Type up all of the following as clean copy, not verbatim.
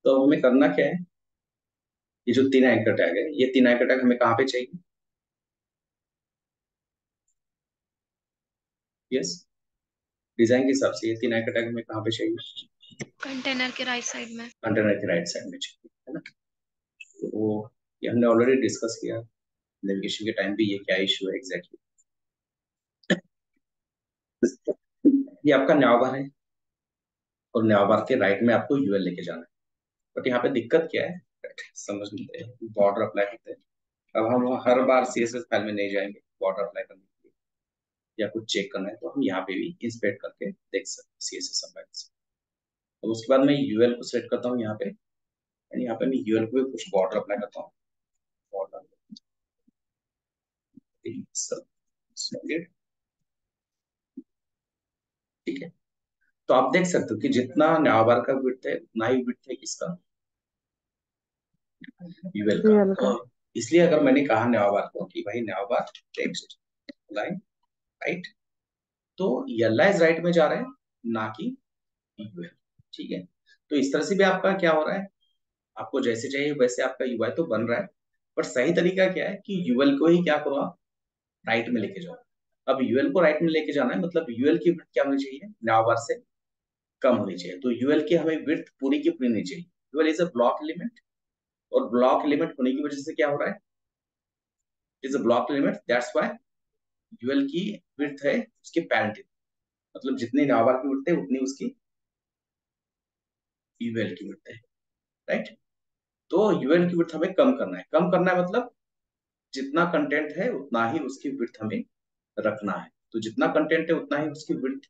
तो हमें करना क्या है, ये जो तीन एंकर टैग है, ये तीन एंकर टैग हमें कहाँ पे चाहिए? यस, डिजाइन के हिसाब से ये तीन एंकर टैग हमें कहाँ पे चाहिए? कंटेनर के राइट साइड में। कंटेनर के राइट साइड में चाहिए, है ना? तो ये हमने ऑलरेडी डिस्कस किया नेविगेशन के टाइम पे, ये क्या इशू है एग्जैक्टली। ये आपका न्याव बार है, और न्याव बार के राइट में आपको यूएल लेके जाना है। बट यहाँ पे दिक्कत क्या है, समझ लेते हैं। बॉर्डर अप्लाई करते हैं। अब हम हर बार सीएसएस फाइल में नहीं जाएंगे बॉर्डर अप्लाई करने के लिए, या कुछ चेक करना है तो हम यहाँ पे भी इंस्पेक्ट करके देख सकते हैं सीएसएस अप्लाई से। तो उसके बाद मैं यूएल को सेलेक्ट करता हूँ यहाँ पे, यानी यहाँ पे मैं यूएल को भी कुछ बॉर्डर अप्लाई करता हूँ। बॉर्डर सॉलिड, ठीक है। तो आप देख सकते हो कि जितना न्याबार का विड्थ है उतना ही विड्थ है किसका, यूएल का। यूएल का। इसलिए अगर मैंने कहा न्याबार को कि भाई न्याबार टेक्स्ट लाइन राइट, तो एल राइट में जा रहा है, ना कि यूएल, ठीक है। तो इस तरह से भी आपका क्या हो रहा है, आपको जैसे चाहिए वैसे आपका यूआई तो बन रहा है। पर सही तरीका क्या है कि यूएल को ही क्या करो आप, राइट में लेके जाओ। अब यूएल को राइट में लेके जाना है, मतलब यूएल की विड्थ क्या होनी चाहिए, नावबार से कम होनी चाहिए। तो यूएल की हमें विड्थ पूरी की पूरी नहीं चाहिए। UL is a block element, और ब्लॉक एलिमेंट होने की वजह से क्या हो रहा है, is a block element, that's why UL की विड्थ है उसके पैरेंट, मतलब जितनी नावबार की विड्थ है उतनी उसकी यूएल की विड्थ है, राइट। तो यूएल की विड्थ हमें कम करना है। कम करना है मतलब जितना कंटेंट है उतना ही उसकी विड्थ हमें रखना है। तो जितना कंटेंट है उतना ही उसकी विड्थ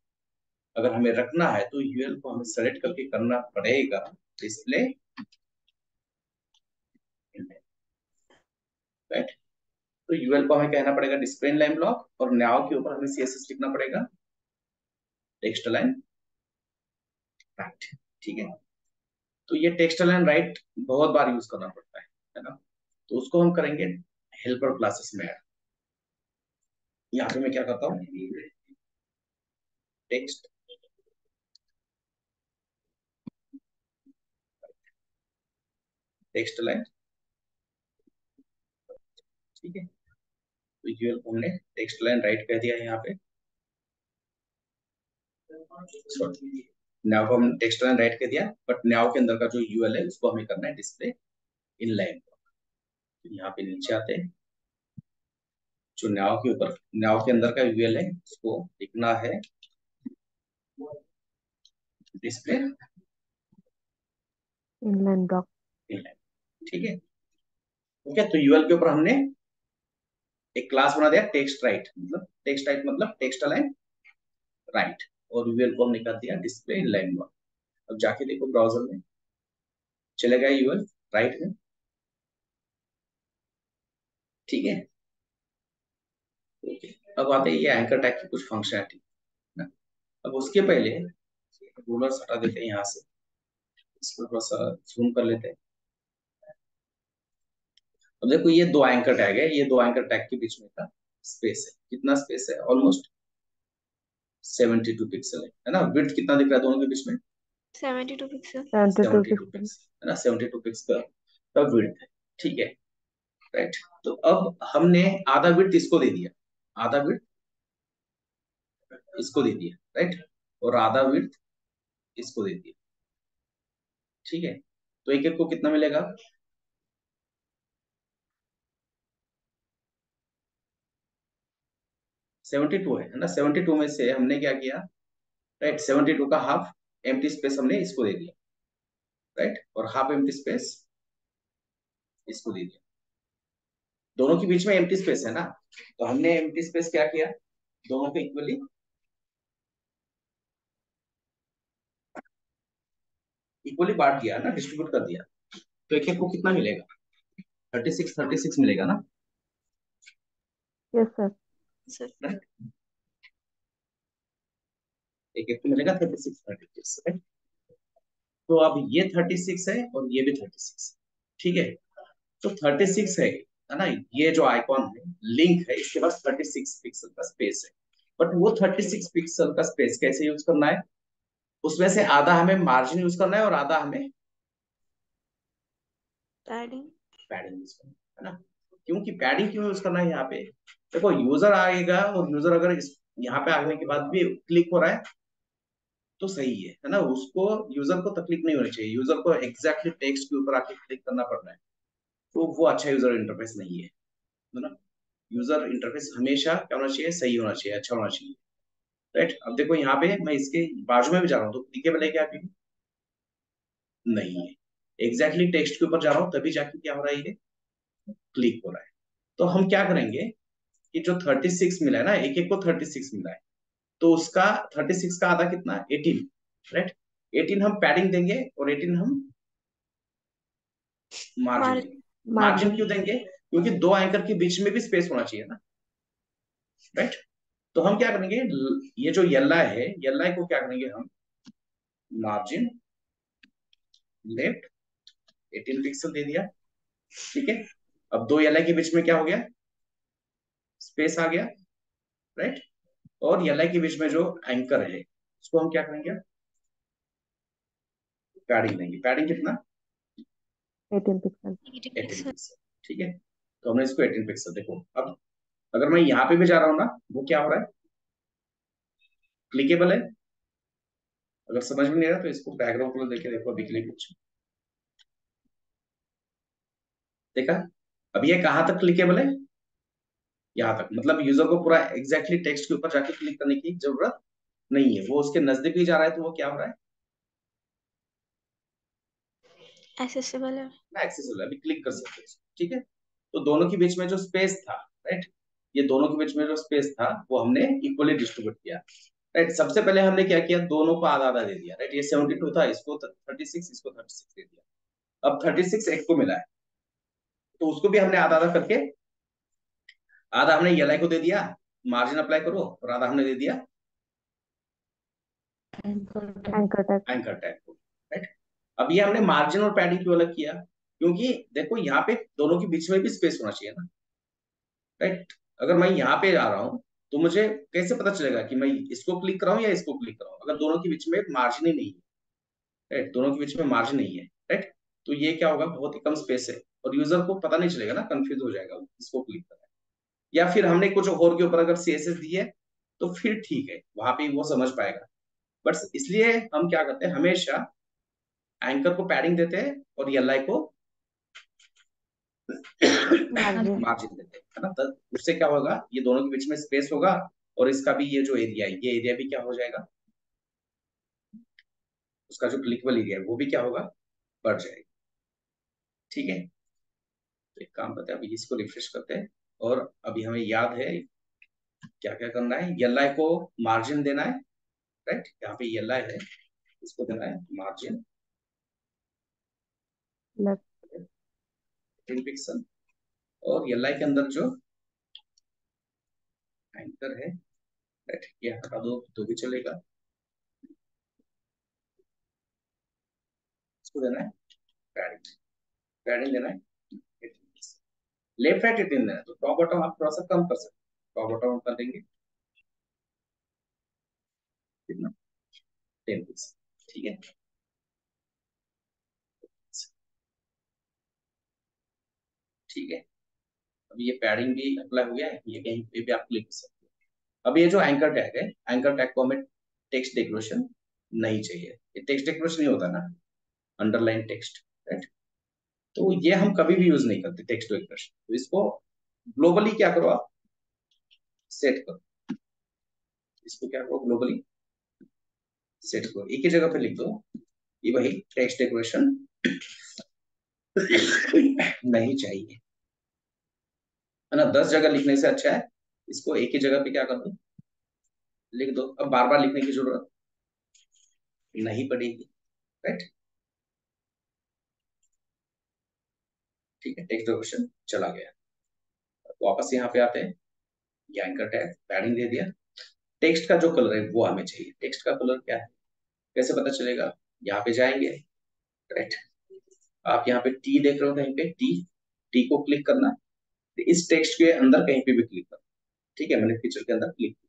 अगर हमें रखना है, तो यूएल को हमें सेलेक्ट करके करना पड़ेगा डिस्प्ले इनलाइन, राइट। तो यूएल को हमें कहना पड़ेगा डिस्प्ले इनलाइन ब्लॉक, और नाउ के ऊपर हमें सीएसएस लिखना पड़ेगा टेक्स्ट लाइन राइट, ठीक है। तो ये टेक्स्ट लाइन राइट बहुत बार यूज करना पड़ता है ना। तो उसको हम करेंगे हेल्पर क्लासेस में ऐड। यहाँ पे मैं क्या करता हूँ, टेक्स्ट टेक्स्ट लाइन, ठीक है। तो यूएल को हमने टेक्स्ट लाइन राइट कह दिया है यहाँ पे, सॉरी नाउ को हम टेक्स्ट लाइन राइट कह दिया, बट नाउ के अंदर का जो यूएल है उसको हमें करना है डिस्प्ले इनलाइन। यहाँ पे नीचे आते हैं, जो नाव के ऊपर नाव के अंदर का यूएल है उसको लिखना है डिस्प्ले इनलाइन ब्लॉक। इनलाइन, ठीक है। ओके, तो यूएल के ऊपर हमने एक क्लास बना दिया टेक्स्ट राइट, मतलब टेक्स्ट राइट मतलब टेक्स्ट अलाइन राइट, और यूएल को हमने कर दिया डिस्प्ले इनलाइन ब्लॉक। अब जाके देखो ब्राउजर में, चलेगा यूएल राइट में, ठीक है। ओके, अब आते हैं ये एंकर टैग की कुछ फंक्शनलिटी ना। अब उसके पहले रूलर हटा देते हैं यहाँ से, इसको थोड़ा सा जूम कर लेते हैं। अब देखो ये दो एंकर टैग है, ये दो एंकर टैग के बीच में का स्पेस है, कितना स्पेस है, ऑलमोस्ट 72 पिक्सल है ना। विड्थ कितना दिख रहा है दोनों के बीच में, 72 पिक्सल। 72 72 पिक्सल। पिक्सल है ना, 72 पिक्सल का विड्थ है, ठीक है, राइट। तो अब हमने आधा विड्थ इसको दे दिया, आधा विड्थ इसको दे दिया, राइट, और आधा विड्थ इसको दे दिया, ठीक है। तो एक एक को कितना मिलेगा, 72 है ना। 72 में से हमने क्या किया, राइट, 72 का हाफ एम्प्टी स्पेस हमने इसको दे दिया, राइट, और हाफ एम्प्टी स्पेस इसको दे दिया। दोनों के बीच में एम्प्टी स्पेस है ना, तो हमने एम्प्टी स्पेस क्या किया, दोनों को इक्वली इक्वली बांट दिया ना, डिस्ट्रीब्यूट कर दिया। तो एक एक को कितना मिलेगा, 36 मिलेगा ना, यस सर। Sir right. एक एक को मिलेगा 36 राइट। तो अब ये 36 है और ये भी 36, ठीक है। तो 36 है ना, ये जो आइकॉन है लिंक है, इसके पास 36 पिक्सल का स्पेस है। बट वो 36 पिक्सल का स्पेस कैसे यूज करना है, उसमें से आधा हमें मार्जिन यूज करना है और आधा हमें पैडिंग। पैडिंग यूज करना है ना। क्योंकि पैडिंग क्यों यूज करना है यहाँ पे, देखो यूजर आएगा और यूजर अगर इस यहाँ पे आने के बाद भी क्लिक हो रहा है तो सही है ना, उसको यूजर को तकलीफ नहीं होनी चाहिए, यूजर को एग्जैक्टली टेक्स्ट के ऊपर आके क्लिक करना पड़ रहा है, तो वो अच्छा यूजर इंटरफेस नहीं है ना। यूजर इंटरफेस हमेशा क्या होना चाहिए, सही होना चाहिए, अच्छा होना चाहिए, राइट। अब देखो यहाँ पे मैं इसके बाजू में भी जा रहा हूँ तो क्लिकेबल है क्या अभी, नहीं है। एग्जैक्टली टेक्स्ट के ऊपर जा रहा हूँ तभी जाके क्या हो रहा है, ये क्लिक हो रहा है। तो हम क्या करेंगे कि जो 36 मिला है ना, एक एक को 36 मिला है, तो उसका 36 का आधा कितना, 18, राइट। 18 हम पैडिंग देंगे और 18 हम मार्जिन देंगे। मार्जिन। मार्जिन क्यों देंगे, क्योंकि दो एंकर के बीच में भी स्पेस होना चाहिए ना, राइट। तो हम क्या करेंगे, ये जो येल्ला है, येल्ला को क्या करेंगे हम, मार्जिन लेफ्ट 18 पिक्सल दे दिया, ठीक है। अब दो येल्ला के बीच में क्या हो गया, स्पेस आ गया, राइट। और येल्ला के बीच में जो एंकर है उसको हम क्या करेंगे, पैडिंग देंगे। पैडिंग कितना, 18 पिक्सल। 18 पिक्सल, ठीक है। तो हमने इसको 18 पिक्सल, देखो अब अगर मैं यहाँ पे भी जा रहा हूँ ना, वो क्या हो रहा है, क्लिकेबल है। अगर समझ में नहीं आ रहा तो इसको बैकग्राउंड कलर देके देखो, अभी क्लिक कुछ देखा। अब ये कहाँ तक क्लिकेबल है, यहाँ तक, मतलब यूजर को पूरा एग्जैक्टली टेक्स्ट के ऊपर जाके क्लिक करने की जरूरत नहीं है, वो उसके नजदीक भी जा रहा है तो वो क्या हो रहा है, एक्सेसिबल है। ना एक्सेसिबल है, अभी क्लिक कर सकते हैं, ठीक है। तो दोनों के बीच में जो स्पेस था, राइट, ये दोनों के बीच में जो स्पेस था वो हमने इक्वली डिस्ट्रीब्यूट किया, राइट। सबसे पहले हमने क्या किया, दोनों को आधा आधा दे दिया, राइट। ये 72 था, इसको 36, इसको 36 दे दिया। अब 36 एक को मिला है तो उसको भी हमने आधा आधा करके, आधा हमने एल को दे दिया, मार्जिन अप्लाई करो, और आधा हमने दे दिया एंकर टैग। एंकर टैग को, राइट। अब ये हमने मार्जिन और पैडिंग क्यों अलग किया, क्योंकि देखो यहाँ पे दोनों के बीच में भी स्पेस होना चाहिए ना, राइट। अगर मैं यहाँ पे आ रहा हूँ तो मुझे कैसे पता चलेगा कि मैं इसको क्लिक कराऊं या इसको क्लिक कराऊं, अगर दोनों के बीच में मार्जिन ही नहीं है, राइट, दोनों के बीच में मार्जिन नहीं है, राइट। तो ये क्या होगा, बहुत ही कम स्पेस है और यूजर को पता नहीं चलेगा ना, कंफ्यूज हो जाएगा वो इसको क्लिक करना है। या फिर हमने कुछ और के ऊपर अगर सीएसएस दी है तो फिर ठीक है, वहां पे वो समझ पाएगा। बट इसलिए हम क्या करते हैं, हमेशा एंकर को पैडिंग देते हैं और एल को मार्जिन। मार्जिन देते हैं, है ना। तब उससे क्या होगा, ये दोनों के बीच में स्पेस होगा और इसका भी ये जो एरिया है, ये एरिया भी क्या हो जाएगा, उसका जो क्लिकेबल एरिया है वो भी क्या होगा, बढ़ जाएगा, ठीक है। तो एक काम करते हैं, अभी इसको रिफ्रेश करते हैं और अभी हमें याद है क्या क्या करना है। एल को मार्जिन देना है, राइट, यहाँ पे एल है, इसको देना है मार्जिन लेफ्ट। 10 पिक्सल, और एल के अंदर जो एंकर है, राइट, ये हटा दो तो भी चलेगा, इसको देना है पैडिंग, पैडिंग देना है 18 पिक्सल। लेफ्ट राइट 18 देना है, तो टॉप बॉटम आप थोड़ा सा कम कर सकते हैं, टॉप बॉटम कर देंगे कितना, 10 पिक्सल, ठीक है। ठीक है, अब ये पैडिंग भी अप्लाई हो गया है, ये कहीं पे भी आप क्लिक कर सकते हैं। अब ये जो एंकर टैग है, एंकर टैग को हमें टेक्स्ट डेकोरेशन नहीं चाहिए, ये टेक्स्ट डेकोरेशन नहीं होता ना, अंडरलाइन टेक्स्ट, राइट। तो ये हम कभी भी यूज नहीं करते टेक्स्ट डेकोरेशन, तो इसको ग्लोबली क्या करो आप, सेट करो, इसको क्या करो, ग्लोबली सेट करो, एक ही जगह पे लिख दो, ये वही टेक्स्ट डेकोरेशन नहीं चाहिए, है ना। 10 जगह लिखने से अच्छा है इसको एक ही जगह पे क्या कर दो, लिख दो। अब बार बार लिखने की जरूरत नहीं पड़ेगी, राइट, ठीक है। टेक्स्ट डेकोरेशन चला गया, वापस यहाँ पे आते हैं, ये एंकर टैग पैडिंग दे दिया। टेक्स्ट का जो कलर है वो हमें चाहिए, टेक्स्ट का कलर क्या है, कैसे पता चलेगा, यहाँ पे जाएंगे, राइट। आप यहाँ पे टी देख रहे हो कहीं पे, टी, टी को क्लिक करना, तो इस टेक्स्ट के अंदर कहीं पे भी क्लिक करना, ठीक है। मैंने फीचर के अंदर क्लिक किया,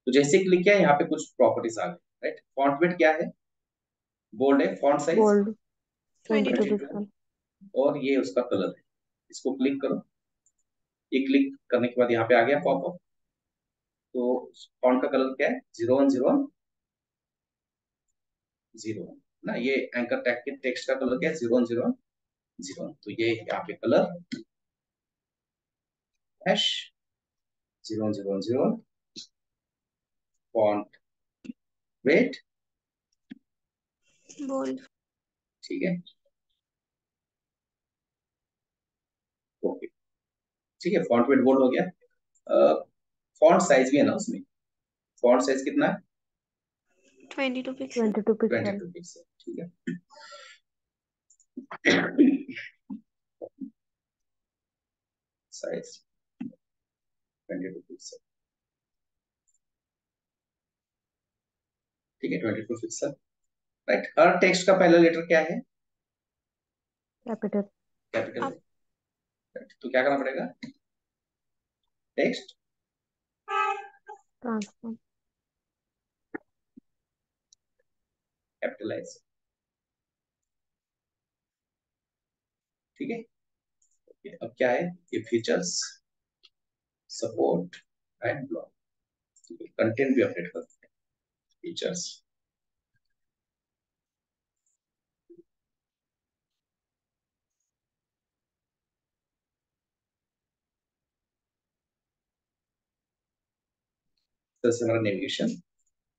तो जैसे क्लिक किया यहाँ पे कुछ प्रॉपर्टीज आ गई, राइट। फॉन्ट वेट क्या है, बोल्ड है, फॉन्ट साइज बोल्ड 22 22। 22, पिक्सल। और ये उसका कलर है। इसको क्लिक करो। ये क्लिक करने के बाद यहाँ पे आ गया पॉपअप। तो फॉन्ट का कलर क्या है? 0101 ना। ये एंकर टैग के टेक्स्ट का कलर क्या है? 0101। तो ये यहाँ पे colour hash 0101 font weight. Bold. ठीक है, ओके। ठीक है, फॉन्ट वेट बोल्ड हो गया। फॉन्ट साइज भी है ना उसमें। फॉन्ट साइज कितना है? 22 पिक्सल। 22 पिक्सल। 22 पिक्सल। ठीक है। Size 22 pixel. ठीक है, 22 पिक्सल। राइट। हर टेक्स्ट का पहला लेटर क्या है? कैपिटल। कैपिटल है। अब Right. तो क्या करना पड़ेगा? Text transform. कैपिटलाइज। ठीक है। अब क्या है? ये features support and block. Content भी अपडेट करते हैं। फीचर्स से हमारा नेविगेशन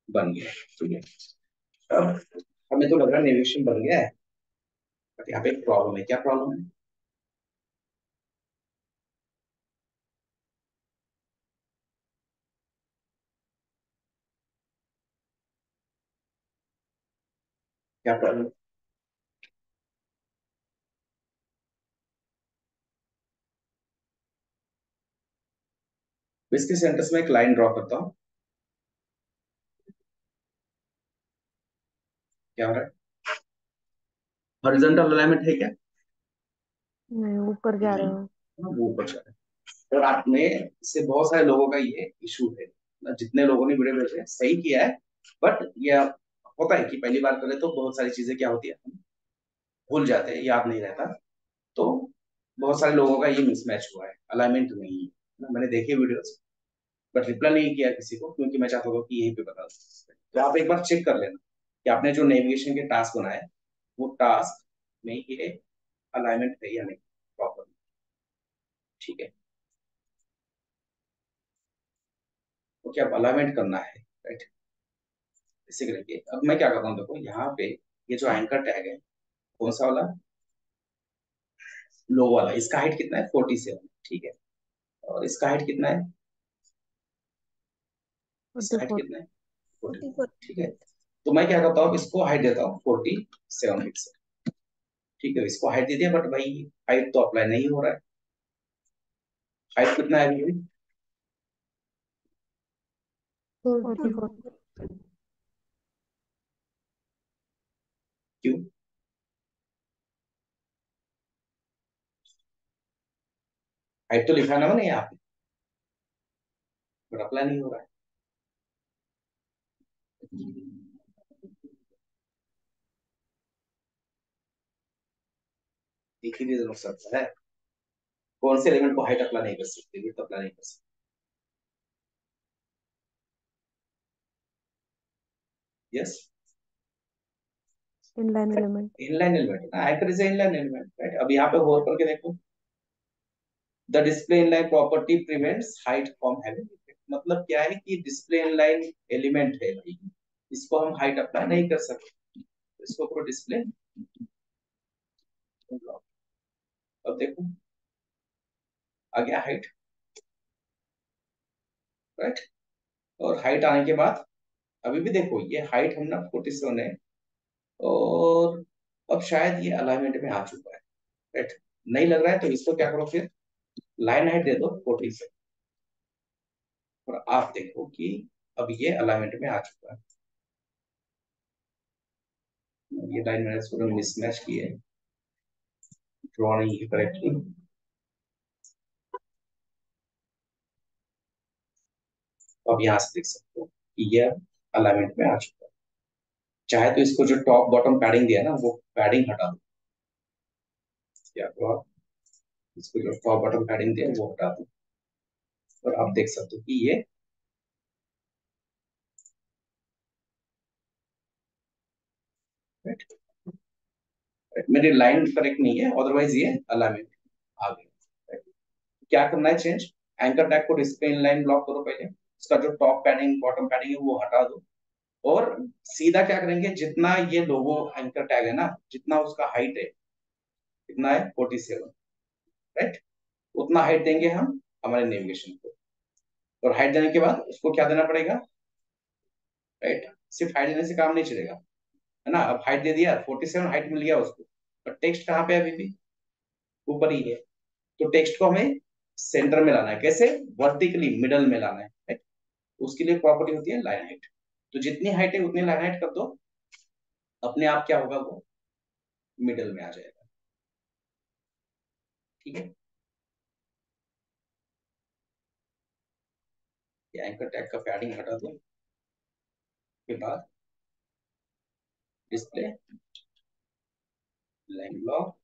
बन गया है। ठीक है। अब हमें तो लग रहा है नेविगेशन बन गया है, बट यहाँ पे एक प्रॉब्लम है। क्या प्रॉब्लम है? क्या प्रॉब्लम? इसके सेंटर में एक लाइन ड्रॉ करता हूँ। क्या हो रहा है? हॉरिजॉन्टल अलाइनमेंट है क्या? नहीं, ऊपर जा रहे नहीं, हो। वो ऊपर जा रहा है। और आप में से बहुत सारे लोगों का ये इशू है ना। जितने लोगों ने वीडियो भेजे सही किया है, बट ये होता है कि पहली बार करें तो बहुत सारी चीजें क्या होती है, हम भूल जाते हैं, याद नहीं रहता। तो बहुत सारे लोगों का ये मिसमैच हुआ है, अलाइनमेंट नहीं है ना। मैंने देखे वीडियोस, बट रिप्लाई नहीं किया किसी को, क्योंकि मैं चाहता था कि यहीं पे बता दूं। तो आप एक बार चेक कर लेना कि आपने जो नेविगेशन के टास्क बनाए, वो टास्क में ये अलाइनमेंट है या नहीं प्रॉपर। ठीक है। तो क्या अलाइनमेंट करना है, राइट। इसी के लिए अब मैं क्या करता हूँ, देखो यहाँ पे ये जो एंकर टैग है, कौन सा वाला? लो वाला। इसका हाइट कितना है? 47। ठीक है। और इसका हाइट कितना है? इसका हाइट 44। कितना है? 40। 44। ठीक है। तो मैं क्या करता हूँ, इसको हाइट देता हूँ 47 पिक्सल। ठीक है, इसको हाइट दे दिया, बट भाई हाइट तो अप्लाई नहीं हो रहा है। हाइट कितना है अभी? 44। क्यों? हाइट तो लिखा ना मैंने यहाँ पे, बट अप्लाई नहीं हो रहा है। एक ही रीजन हो सकता है। कौन से एलिमेंट को हाइट अप्लाई नहीं कर सकते, विड्थ अप्लाई नहीं कर सकते? Yes. Inline element. Inline element ना, anchor is inline element, right. अब यहाँ पे होर करके देखो। The display inline property prevents height from having effect. मतलब क्या है कि डिस्प्ले इनलाइन एलिमेंट है भाई, इसको हम हाइट अप्लाई नहीं कर सकते। तो इसको करो डिस्प्ले। अब देखो आ गया हाइट, राइट। और हाइट आने के बाद अभी भी देखो ये हाइट हम ना 47 है। और अब शायद ये अलाइनमेंट में आ चुका है, राइट। नहीं लग रहा है तो इसको क्या करो फिर, लाइन हाइट दे दो 40 से। और आप देखो कि अब ये अलाइनमेंट में आ चुका है। ये लाइन मैंने थोड़ा मिसमैच की है, ड्रॉ नहीं की करेक्टली। तो अब यहाँ से देख सकते हो कि ये अलाइनमेंट में आ चुका है। चाहे तो इसको जो टॉप बॉटम पैडिंग दिया है ना, वो पैडिंग हटा दो। या तो आप इसको जो टॉप बॉटम पैडिंग दिया वो हटा दो और आप देख सकते हो कि ये मेरी लाइन करेक्ट नहीं है, अदरवाइज ये अलाइनमेंट आ गया। क्या करना है चेंज, एंकर टैग को डिस्प्ले इन लाइन ब्लॉक करो, पहले इसका जो टॉप पैडिंग बॉटम पैडिंग है वो हटा दो और सीधा क्या करेंगे, जितना ये लोगो एंकर टैग है ना, जितना उसका हाइट है, कितना है 47, राइट, उतना हाइट देंगे हम हमारे नेविगेशन को। और हाइट देने के बाद उसको क्या देना पड़ेगा, राइट, सिर्फ हाइट देने से काम नहीं चलेगा, है ना। अब हाइट दे दिया 47, हाइट मिल गया उसको, पर टेक्स्ट कहाँ पे है, अभी भी ऊपर ही है। तो टेक्स्ट को हमें सेंटर में लाना है, कैसे, वर्टिकली मिडल में लाना है, right? उसके लिए प्रॉपर्टी होती है लाइन हाइट। तो जितनी हाइट है उतनी लाइन हाइट कर दो, अपने आप क्या होगा, वो मिडल में आ जाएगा। ठीक है, ये एंकर टैग का पैडिंग हटा दो, के बाद डिस्प्ले लाइन ब्लॉक,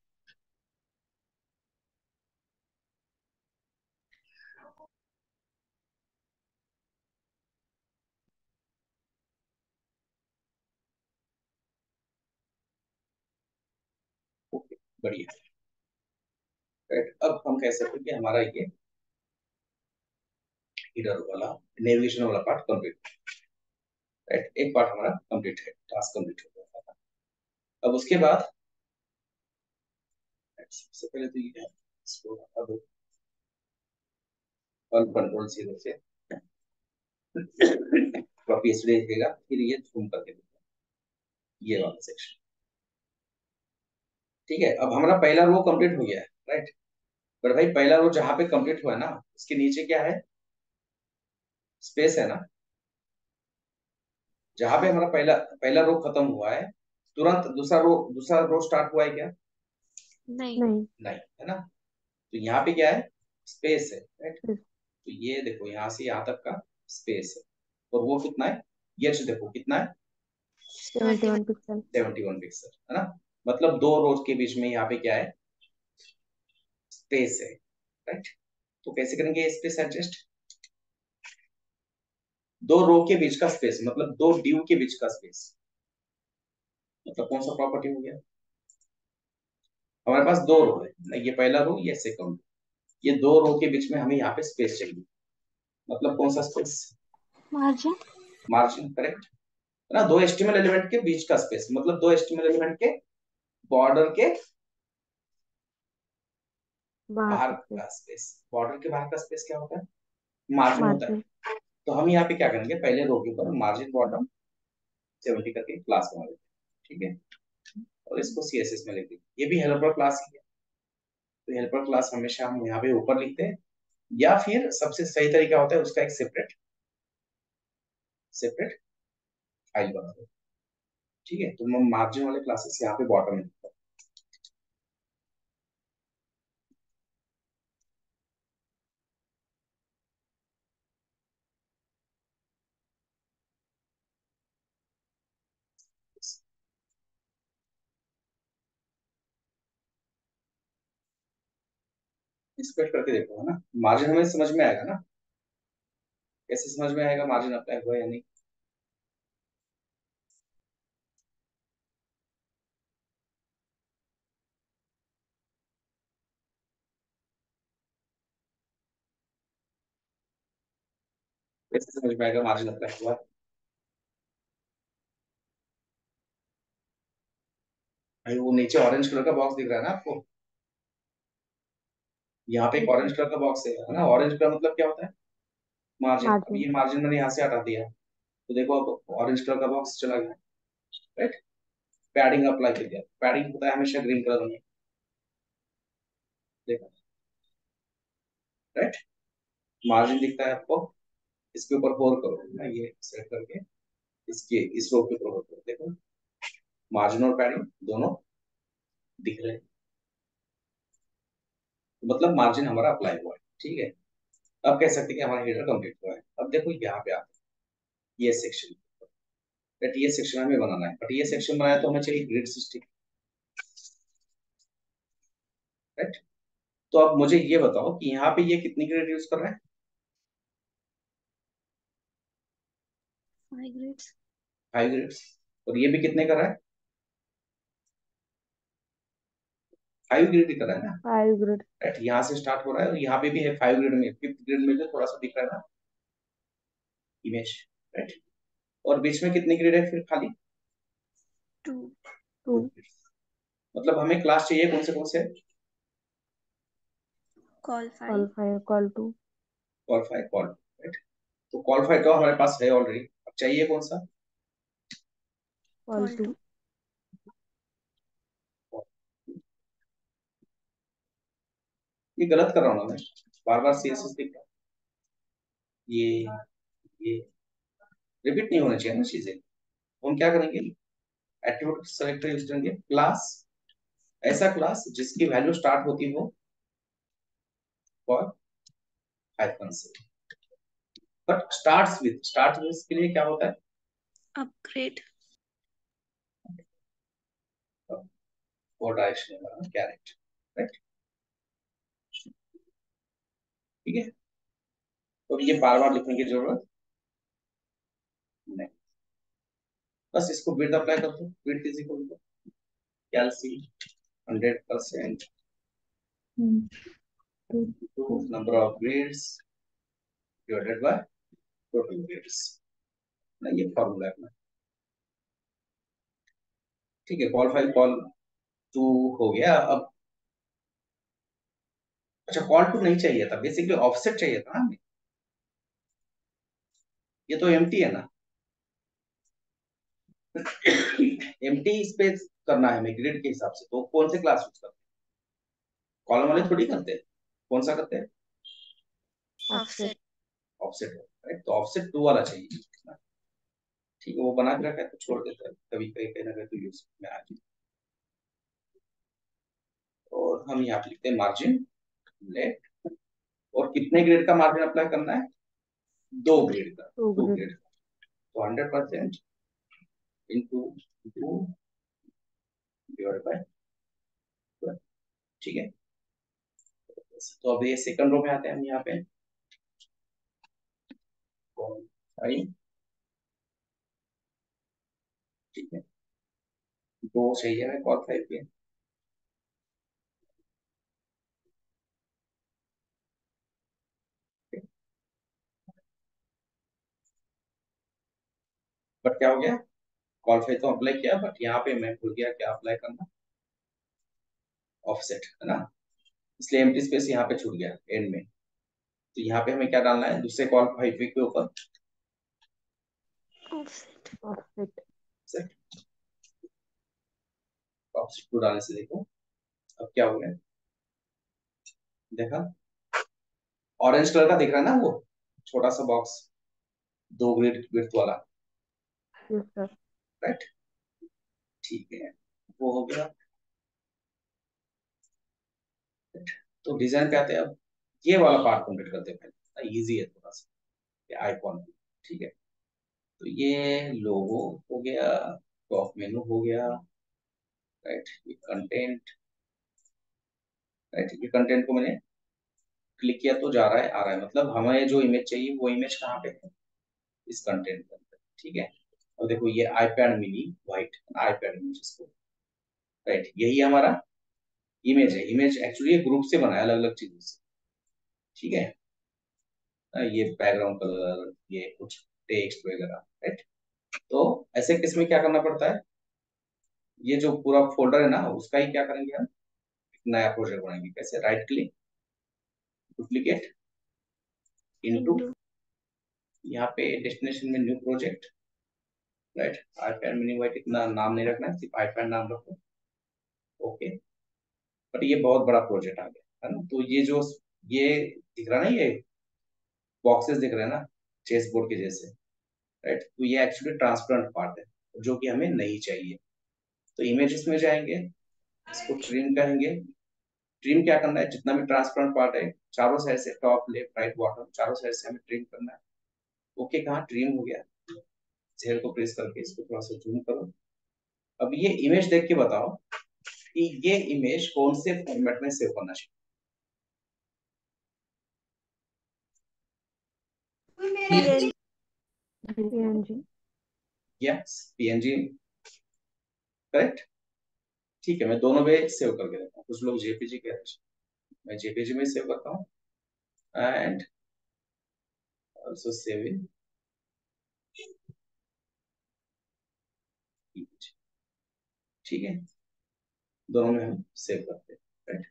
ओके, बढ़िया, राइट। अब हम कह सकते हैं कि हमारा ये हीडर वाला नेविगेशन वाला पार्ट कंप्लीट, राइट, एक पार्ट हमारा कंप्लीट है, टास्क कंप्लीट हो गया। अब उसके बाद सबसे पहले तो ये है, इसको हटा दो, कंट्रोल सी से कॉपी इसलिए लिखेगा, फिर ये जूम करके देगा, ये वाला सेक्शन। ठीक है, अब हमारा पहला रो कंप्लीट हो गया है, राइट। पर भाई पहला रो जहां पे कंप्लीट हुआ है ना, उसके नीचे क्या है, स्पेस है ना। जहां पे हमारा पहला पहला रो खत्म हुआ है, तुरंत दूसरा रो स्टार्ट हुआ है क्या, नहीं। नहीं। नहीं, है ना। तो यहाँ पे क्या है, स्पेस है, राइट। इस तो ये देखो यहाँ से यहाँ तक का स्पेस है, और वो कितना है, ये देखो कितना है, 71 पिक्सल। 71 पिक्सल, है ना। मतलब दो रोज के बीच में यहाँ पे क्या है, स्पेस है, राइट। तो कैसे करेंगे स्पेस एडजस्ट, दो रो के बीच का स्पेस, मतलब दो ड्यू के बीच का स्पेस, मतलब कौन सा प्रॉपर्टी हो गया, हमारे पास दो रो है ना, ये पहला रो ये सेकंड, ये दो रो के बीच में हमें यहाँ पे स्पेस चाहिए, मतलब कौन सा स्पेस, मार्जिन। मार्जिन, करेक्ट, है ना। दो एचटीएमएल एलिमेंट के बीच का स्पेस, मतलब दो एचटीएमएल एलिमेंट के बॉर्डर के बाहर बाहर से का स्पेस, बॉर्डर के बाहर का स्पेस क्या होता है, मार्जिन होता है। मार्जिन। तो हम यहाँ पे क्या करेंगे, पहले रो के ऊपर मार्जिन बॉटम 70 करके क्लास बना देते हैं, ठीक है। और इसको सीएसएस में लिख देंगे, ये भी हेल्पर क्लास ही है। तो हेल्पर क्लास हमेशा हम यहाँ पे ऊपर लिखते हैं, या फिर सबसे सही तरीका होता है उसका एक सेपरेट सेपरेट फाइल बना दो, ठीक है। तो हम मार्जिन वाले क्लासेस यहाँ पे बॉटम में लिखते हैं। स्प्लिट करके देखो, है ना, मार्जिन हमें समझ में आएगा ना, कैसे समझ में आएगा मार्जिन अप्लाई हुआ या नहीं। कैसे समझ में आएगा मार्जिन अप्लाई हुआ, भाई वो नीचे ऑरेंज कलर का बॉक्स दिख रहा है ना आपको, यहाँ पे एक ऑरेंज कलर का बॉक्स है ना, ऑरेंज का मतलब क्या होता है, मार्जिन। अब मार्जिन। ये मार्जिन मैंने यहाँ से हटा दिया, तो देखो अब ऑरेंज कलर का बॉक्स चला गया, राइट। पैडिंग अप्लाई कर दिया, पैडिंग होता है हमेशा ग्रीन कलर में, देखो, राइट। मार्जिन दिखता है आपको, इसके ऊपर होल करो ना, ये सेट करके इसके इस रो के ऊपर होल करो, देखो मार्जिन और पैडिंग दोनों दिख रहे हैं, तो मतलब मार्जिन हमारा अप्लाई हुआ है, ठीक है। अब कह सकते हैं कि हमारा हेडर कंप्लीट हुआ है। अब देखो यहाँ पे आते हैं ये सेक्शन, बट ये सेक्शन हमें बनाना है, बट ये सेक्शन बनाया तो हमें चाहिए ग्रिड सिस्टम, राइट। तो अब मुझे ये बताओ कि यहाँ पे ये कितनी ग्रेड यूज कर रहा है? 5 ग्रेड्स। 5 ग्रेड्स। और ये भी कितने कर रहा है? 5 ग्रेड ही कर रहा है ना। 5 ग्रेड। राइट, यहाँ से स्टार्ट हो रहा है और यहाँ पे भी है 5 ग्रेड में, 5th ग्रेड में जो थोड़ा सा दिख रहा है ना इमेज। राइट। और बीच में कितनी ग्रेड है फिर खाली? 2। 2 2 ग्रेड। मतलब हमें क्लास चाहिए कौन से? Call call 5। 5 call 2 call 5 call. Right. तो कॉल 5 तो हमारे पास है ऑलरेडी, अब चाहिए कौन सा? Call call 2। 2। ये गलत कर रहा हूँ ना मैं, बार बार सीएसएस दिख रहा है। ये रिपीट नहीं होना चाहिए ना चीजें। हम क्या करेंगे, एट्रीब्यूट सेलेक्टर यूज करेंगे, क्लास, ऐसा क्लास जिसकी वैल्यू स्टार्ट होती हो फॉर हाइफन से। बट स्टार्ट विथ के लिए क्या होता है? अपग्रेड। वो डायरेक्शन है कैरेट। राइट। ठीक है। तो ये बार बार लिखने की जरूरत नहीं, बस इसको विड्थ अप्लाई कर दो। Width is equal to calc 100% 2 to number of grades divided by total grades ना, ये फॉर्मूला है अपना। ठीक है, कॉल 5 कॉल 2 हो गया। अब अच्छा, कॉल 2 नहीं चाहिए था, बेसिकली ऑफसेट चाहिए था ना हमें। ये तो एम्प्टी है ना। एम्प्टी स्पेस करना है हमें ग्रिड के हिसाब से, तो कौन से क्लास यूज करते हैं? कॉलम वाले थोड़ी ऑफसेट। करते हैं। कौन सा करते हैं? ऑफसेट। ऑफसेट। ऑफसेट। राइट, तो ऑफसेट 2 वाला चाहिए। ठीक है, वो बना के रखा है तो छोड़ देता है, कभी कहीं कहीं ना कहीं तो यूज में आ जाए। और हम यहाँ पे लिखते हैं मार्जिन लेफ्ट। और कितने ग्रेड का मार्जिन अप्लाई करना है? 2 ग्रेड का। 2 टू ग्रेड। ग्रेड तो 100% इंटू 2 डिवाइड बाय 12। ठीक है। तो अब ये सेकंड रो में आते हैं हम यहाँ पे। फाइव। ठीक है, 2 चाहिए हमें कॉल 5 पे। बट क्या हो गया, कॉल 5 तो अप्लाई किया, बट यहाँ पे मैं भूल गया क्या अप्लाई करना, ऑफसेट है ना। इसलिए एम्प्टी स्पेस यहाँ पे छूट गया एंड में। तो यहाँ पे हमें क्या डालना है दूसरे कॉल 5 के ऊपर? ऑफसेट। ऑफसेट। सेट। ऑफसेट 2 डालने से देखो अब क्या हो गया, देखा? ऑरेंज कलर का दिख रहा है ना वो छोटा सा बॉक्स, 2 ग्रेड विड्थ वाला। Yes sir. राइट। ठीक है, वो हो गया। तो डिजाइन पे आते हैं अब। ये वाला पार्ट कंप्लीट करते हैं पहले, इजी है थोड़ा सा, ये आइकॉन। ठीक है, तो ये लोगो हो गया, टॉप मेनू हो गया। राइट, ये कंटेंट। राइट, ये कंटेंट को मैंने क्लिक किया तो जा रहा है, आ रहा है, मतलब हमें जो इमेज चाहिए वो इमेज कहाँ पे है? इस कंटेंट के अंदर। ठीक है। और देखो ये iPad mini white, iPad mini जिसको, राइट, यही हमारा इमेज है। इमेज एक्चुअली ये ग्रुप से बना है अलग अलग चीजों से। ठीक है, ये बैकग्राउंड कलर, ये कुछ टेक्स्ट वगैरह। राइट। तो ऐसे केस में क्या करना पड़ता है, ये जो पूरा फोल्डर है ना उसका ही क्या करेंगे हम, नया प्रोजेक्ट बनाएंगे। कैसे? Right click, duplicate, into, into. यहाँ पे डेस्टिनेशन में new project. Right, iPad mini white, इतना नाम नहीं रखना है, सिर्फ आईपैड नाम रखो। ओके। बट ये बहुत बड़ा प्रोजेक्ट आ गया है ना, तो ये जो ये दिख रहा है ना, ये बॉक्सेस दिख रहे हैं ना चेस बोर्ड के जैसे। राइट, तो ये एक्चुअली ट्रांसपेरेंट पार्ट है जो कि हमें नहीं चाहिए। तो इमेजेस में जाएंगे, इसको ट्रिम करेंगे। ट्रिम क्या करना है, जितना भी ट्रांसपेरेंट पार्ट है चारों साइड से, टॉप लेफ्ट राइट बॉटम चारों साइड से हमें ट्रिम करना है। ओके, कहाँ ट्रिम हो गया, जेल को प्रेस करके इसको थोड़ा सा जूम करो। अब ये इमेज देख के बताओ कि ये इमेज कौन से फॉर्मेट में सेव करना चाहिए। PNG. PNG. Yes, PNG, correct. ठीक है, मैं दोनों में सेव करके रखता हूँ। कुछ लोग जेपीजी कहते हैं, मैं जेपीजी में सेव करता हूँ and also save in PNG. ठीक है, दोनों में हम सेव करते हैं, राइट।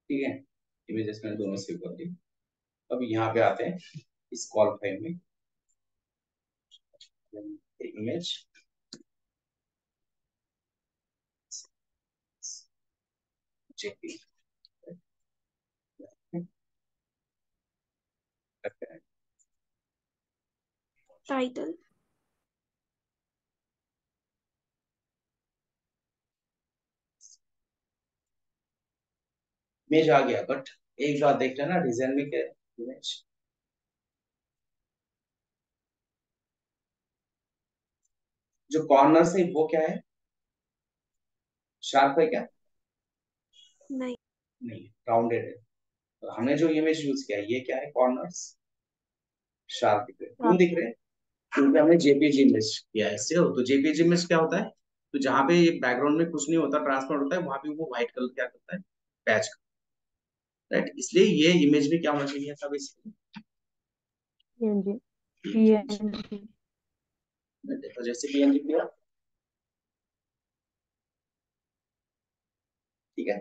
ठीक है, इमेजेस मैंने दोनों सेव कर दी। अब यहाँ पे आते हैं इस कॉल फाइल में, इमेज जेपी Title. इमेज आ गया, बट एक बात देख लेना डिजाइन में क्या है। इमेज जो कॉर्नर है वो क्या है, शार्प है क्या? नहीं. नहीं, राउंडेड है। तो हमने जो इमेज यूज किया है ये क्या है, कॉर्नर्स शार्प दिख रहे हैं। क्यों दिख रहे हैं? क्योंकि हमने जेपीजी इमेज किया है इससे। तो जेपीजी इमेज क्या होता है, तो जहाँ पे बैकग्राउंड में कुछ नहीं होता, ट्रांसपेरेंट होता है, वहां पे वो व्हाइट कलर क्या करता है, पैच, राइट। इसलिए ये इमेज में क्या होना चाहिए था बेसिकली, PNG. PNG. देखो जैसे पीएनजी किया, ठीक है।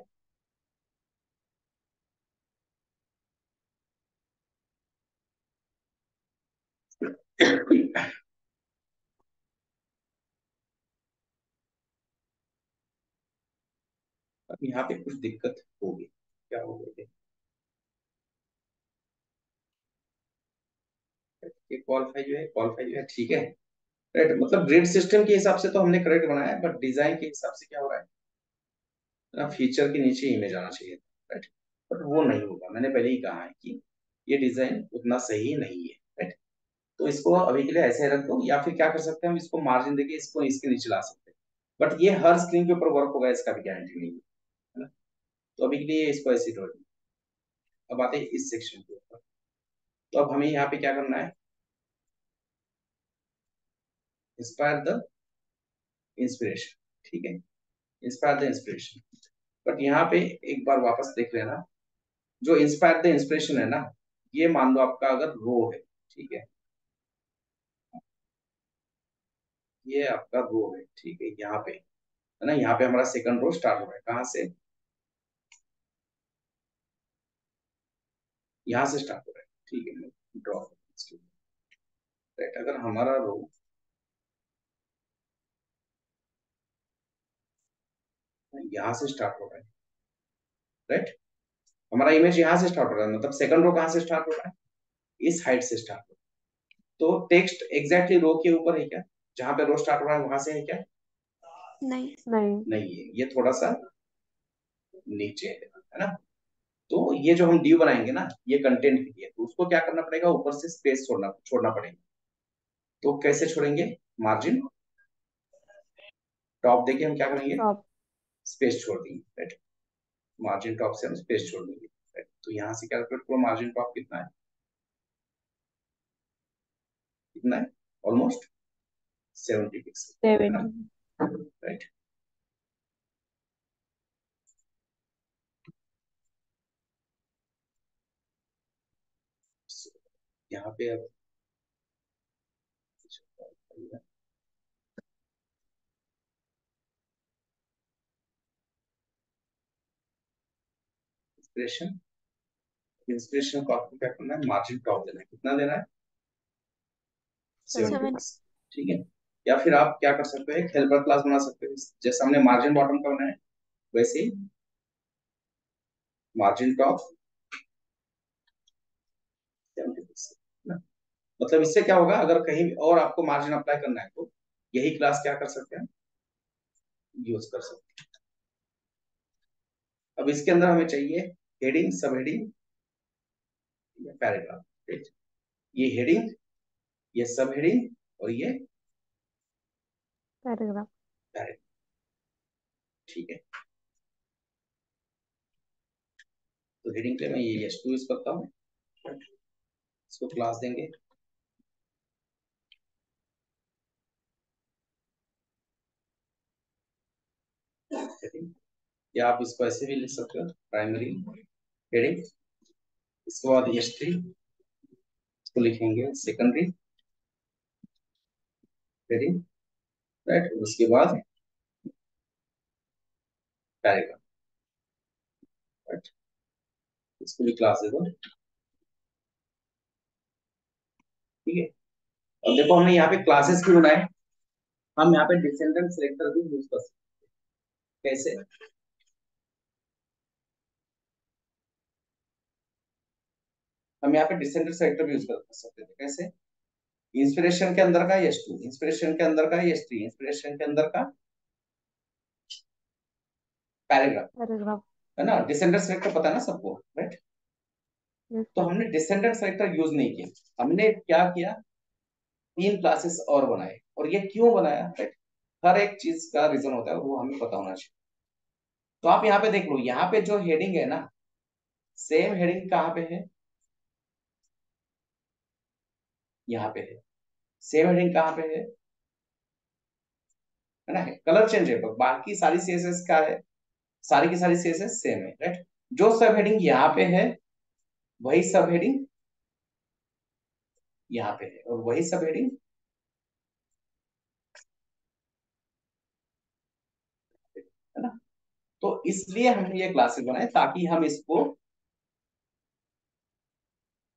अब यहाँ पे कुछ दिक्कत होगी, क्या हो गई, ये कॉल फाइल जो है ठीक है, राइट। मतलब ग्रिड सिस्टम के हिसाब से तो हमने करेक्ट बनाया है, बट डिजाइन के हिसाब से क्या हो रहा है ना, फीचर के नीचे इमेज आना चाहिए, राइट। बट वो नहीं होगा, मैंने पहले ही कहा है कि ये डिजाइन उतना सही नहीं है, राइट। तो इसको अभी के लिए ऐसे रख दो, या फिर क्या कर सकते हैं हम, इसको मार्जिन देके इसको इसके नीचे ला सकते हैं, बट ये हर स्क्रीन के ऊपर वर्क होगा इसका भी गारंटी नहीं है ना। तो अभी के लिए इसको ऐसे ही छोड़ दो। अब आते हैं इस सेक्शन के ऊपर। तो अब हमें यहाँ पे क्या करना है, इंस्पायर द इंस्पिरेशन, ठीक है, इंस्पायर द इंस्पिरेशन। बट यहाँ पे एक बार वापस देख लेना, जो इंस्पायर द इंस्पिरेशन है ना, ये मान लो आपका अगर रो है, ठीक है, ये आपका रो है, ठीक है, यहाँ पे है ना, यहाँ पे हमारा सेकंड रो स्टार्ट हो रहा है कहाँ से, यहाँ से स्टार्ट हो रहा है, ठीक है। Draw, right. अगर हमारा रो यहाँ से स्टार्ट हो रहा है, राइट, हमारा इमेज यहाँ से स्टार्ट हो रहा है, मतलब सेकंड रो कहाँ से स्टार्ट हो रहा है, इस हाइट से स्टार्ट हो रहा है। तो टेक्स्ट एग्जैक्टली रो के ऊपर है क्या, जहां पे रो स्टार्ट हो रहा है वहां से है क्या? नहीं. नहीं. नहीं है, ये थोड़ा सा नीचे है ना। तो ये जो हम ड्यू बनाएंगे ना, ये कंटेंट के लिए, तो उसको क्या करना पड़ेगा, ऊपर से स्पेस छोड़ना छोड़ना पड़ेगा। तो कैसे छोड़ेंगे, मार्जिन टॉप देके हम क्या करेंगे, Top. स्पेस छोड़ देंगे, राइट। मार्जिन टॉप से हम स्पेस छोड़ देंगे, राइट। तो यहाँ से कैलकुलेट करो मार्जिन टॉप कितना है, कितना है, ऑलमोस्ट 70 पिक्सल, है ना, 70. राइट। यहाँ पे अब इंस्पिरेशन, इंस्पिरेशन को आपको क्या करना है, मार्जिन टॉप देना है। कितना देना है? 7। 70। ठीक है। या फिर आप क्या कर सकते हैं, हेल्पर क्लास बना सकते हैं, जैसे हमने मार्जिन बॉटम का बनाया है वैसे ही मार्जिन टॉप 70%। मतलब इससे क्या होगा, अगर कहीं और आपको मार्जिन अप्लाई करना है तो यही क्लास क्या कर सकते हैं, यूज कर सकते हैं। अब इसके अंदर हमें चाहिए हेडिंग, सब हेडिंग, पैराग्राफ। ये हेडिंग, ये सब हेडिंग और ये पैराग्राफ। पैराग्राफ। ठीक है। तो हेडिंग पे मैं ये S2 यूज करता हूँ, इसको क्लास देंगे हेडिंग, या आप इसको ऐसे भी लिख सकते हो, प्राइमरी हेडिंग। इसके बाद S3 इसको लिखेंगे सेकेंडरी हेडिंग, राइट। उसके बाद पैराग्राफ, राइट। इसको भी क्लास दे दो। ठीक है। अब देखो हमने यहाँ पे क्लासेस क्यों बनाए, हम यहाँ पे डिसेंडेंट सेलेक्टर भी यूज कर सकते हैं। कैसे? हम यहाँ पे डिसेंडेंट सेलेक्टर भी यूज कर सकते थे। कैसे? इंस्पिरेशन के अंदर का S2, इंस्पिरेशन के अंदर का S3, इंस्पिरेशन के अंदर का पैराग्राफ, पैराग्राफ। है ना। डिसेंडेंट सेलेक्टर पता है ना सबको, राइट। यस तो सर। हमने डिसेंडेंट सेलेक्टर यूज नहीं किया, हमने क्या किया, 3 क्लासेस और बनाए। और ये क्यों बनाया, राइट। हर एक चीज का रीजन होता है, वो हमें पता होना चाहिए। तो आप यहाँ पे देख लो, यहाँ पे जो हेडिंग है ना, सेम हेडिंग कहाँ पे है, यहाँ पे है। सेम हेडिंग कहाँ पे है ना, है कलर चेंज है, पर बाकी सारी सीएसएस का है, सारी की सारी सीएसएस सेम है, राइट। जो सब हेडिंग यहाँ पे है वही सब हेडिंग यहाँ पे है, और वही सब हेडिंग है ना। तो इसलिए हमने ये क्लासेस बनाए ताकि हम इसको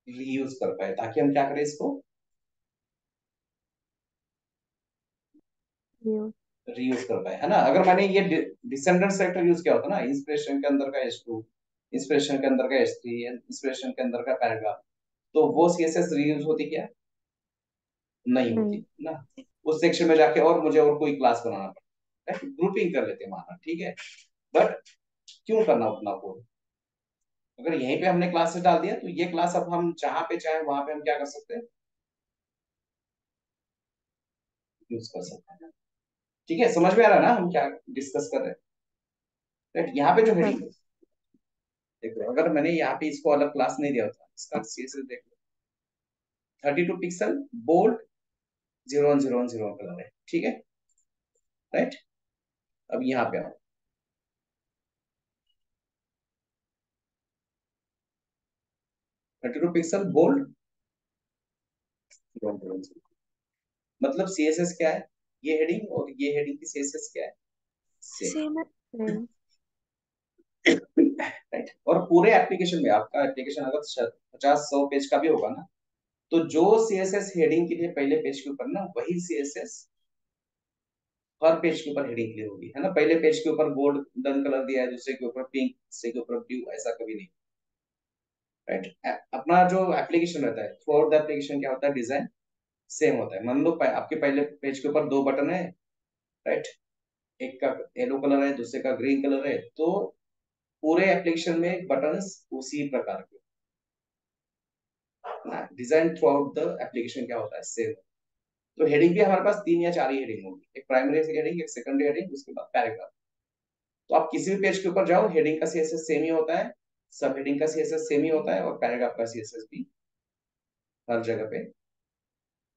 रीयूज कर पाए, ताकि हम क्या करें, इसको यूज। रीयूज कर पाए, है ना। अगर मैंने ये डिसेंडेंट सेलेक्टर यूज किया होता ना, इंस्पिरेशन के अंदर का S2, इंस्पिरेशन के अंदर का S3, इंस्पिरेशन के अंदर का पैराग्राफ, तो वो सीएसएस रीयूज होती क्या, नहीं नहीं। होती ना। उस सेक्शन में जाके और मुझे और कोई क्लास बनाना पड़ता है, ग्रुपिंग कर लेते हैं माना, ठीक है। बट क्यों करना उतना कोड, अगर यहीं पे हमने क्लासेस डाल दिया तो ये क्लास अब हम जहां पे चाहे वहां पे हम क्या कर सकते हैं, यूज कर सकते हैं। ठीक है, समझ में आ रहा है ना हम क्या डिस्कस कर रहे हैं, राइट। यहाँ पे जो सर। हेडिंग, देखो अगर मैंने यहाँ पे इसको अलग क्लास नहीं दिया होता, इसका सीएसएस देख लो, 32 पिक्सल, बोल्ड, 010101 कलर है, ठीक है, राइट। अब यहाँ पे आओ, 32 पिक्सल, बोल्ड, 0101, मतलब सीएसएस क्या है, ये हेडिंग और ये हेडिंग की सीएसएस क्या है, सेम, सेम है। सेम। राइट। और पूरे एप्लीकेशन में आपका एप्लीकेशन अगर 50-100 पेज का भी होगा ना, तो जो सीएसएस हेडिंग के लिए पहले पेज के ऊपर ना, वही सीएसएस हर पेज के ऊपर हेडिंग के लिए होगी, है ना। पहले पेज के ऊपर गोल्डन कलर दिया है, दूसरे के ऊपर पिंक, दूसरे के ऊपर ब्लू, ऐसा कभी नहीं, राइट। अपना जो एप्लीकेशन रहता है, थ्रू आउट द एप्लीकेशन क्या होता है, डिजाइन सेम होता है। मान लो आपके पहले पेज के ऊपर 2 बटन है, राइट। एक का येलो कलर है, दूसरे का ग्रीन कलर है, तो पूरे एप्लीकेशन में बटन्स उसी प्रकार के, design through out the application क्या होता है, सेम। तो हेडिंग भी हमारे पास 3 या 4 ही हेडिंग होगी, एक प्राइमरी हेडिंग, एक सेकेंडरी हेडिंग, उसके बाद पैराग्राफ। तो आप किसी भी पेज के ऊपर जाओ, हेडिंग का सीएसएस सेम ही होता है, सब हेडिंग का सीएसएस सेम ही होता है, और पैराग्राफ का सीएसएस भी हर जगह पे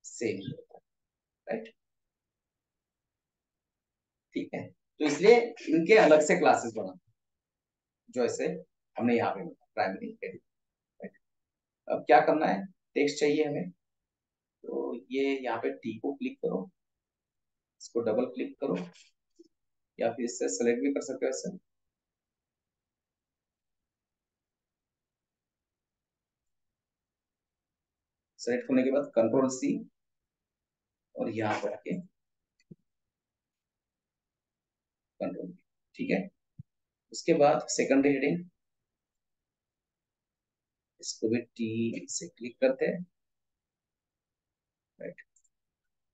सेम ही होता है, राइट। ठीक है। तो इसलिए इनके अलग से क्लासेस बना, जो ऐसे हमने यहाँ पे प्राइमरी हेडिंग, राइट। अब क्या करना है, टेक्स्ट चाहिए हमें, तो ये यहाँ पे टी को क्लिक करो, इसको डबल क्लिक करो, या फिर इससे सेलेक्ट भी कर सकते हो ऐसे, सेलेक्ट होने के बाद कंट्रोल सी और यहाँ पे आके कंट्रोल, ठीक है। उसके बाद सेकंड हेडिंग, इसको भी टी से क्लिक करते हैं, राइट,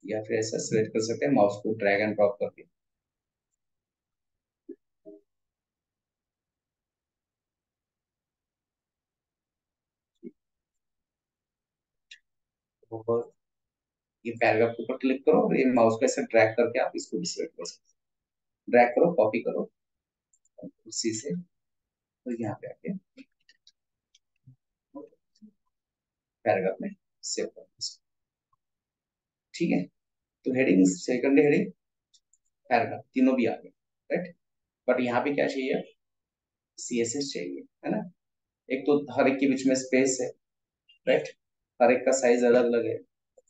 या फिर ऐसा सेलेक्ट कर सकते हैं माउस को ड्रैग एंड ड्रॉप करके। और ये पैराग्राफ के ऊपर क्लिक करो और ये माउस को ऐसे ड्रैग करके आप इसको भी सिलेक्ट कर सकते हैं। ड्रैग करो, कॉपी करो उसी से, तो यहाँ पे आके पैराग्राफ में सेव कर दो, ठीक है। तो हेडिंग, सेकंड हेडिंग, पैराग्राफ तीनों भी आ गए, राइट। बट यहाँ पे क्या चाहिए, सीएसएस चाहिए, है ना। एक तो हर एक के बीच में स्पेस है, राइट, हर एक का साइज अलग अलग है,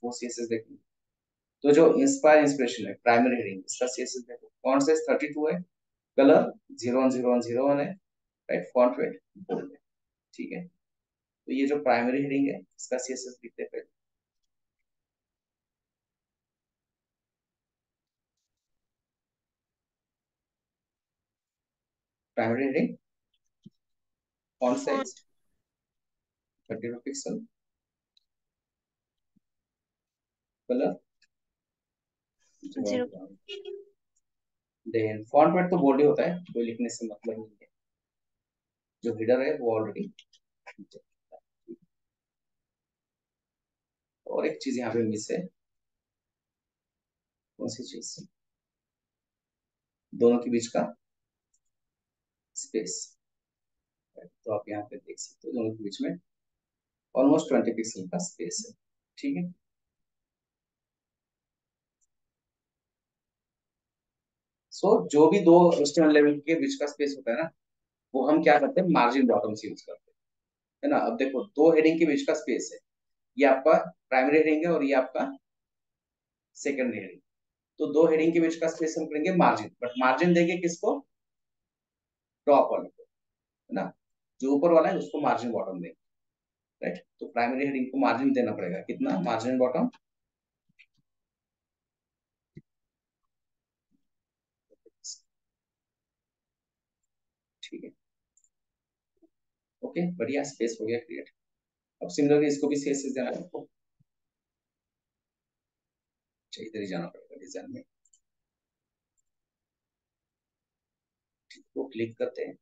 वो सीएसएस देखिए। तो जो इंस्पायर इंस्पिरेशन है प्राइमरी हेडिंग, इसका सीएसएस देखो, फॉन्ट साइज 32 है, कलर 010101 है, राइट, फॉन्ट वेट बोल्ड है, ठीक है। तो ये जो प्राइमरी हेडिंग है इसका सीएसएस लिखते हैं पहले। Primary heading, font font size 32 pixel, colour 0। 0101, then font weight तो बोल्ड ही होता है, कोई लिखने से मतलब नहीं है, जो हिडर है वो ऑलरेडी। और एक चीज यहाँ पे मिस है, कौन सी चीज, दोनों के बीच का स्पेस। तो आप यहाँ पे देख सकते हो दोनों के बीच में ऑलमोस्ट 20 पिक्सल का स्पेस है, ठीक है। सो जो भी दो एक्सटर्नल लेवल के बीच का स्पेस होता है ना, वो हम क्या करते हैं, मार्जिन बॉटम से यूज करते हैं, है ना। अब देखो दो हेडिंग के बीच का स्पेस है, ये आपका प्राइमरी हेडिंग है और ये आपका सेकेंडरी हेडिंग। तो दो हेडिंग के बीच का स्पेस हम करेंगे मार्जिन, बट मार्जिन देंगे किसको, टॉप वाले को, है ना। जो ऊपर वाला है उसको मार्जिन बॉटम देंगे, राइट। तो प्राइमरी हेडिंग को मार्जिन देना पड़ेगा, कितना मार्जिन बॉटम, ठीक है। ओके, बढ़िया, स्पेस हो गया क्रिएट। अब सिमिलरली इसको भी सीएसएस देना है आपको, अच्छा इधर ही जाना पड़ेगा डिजाइन में, वो क्लिक करते हैं।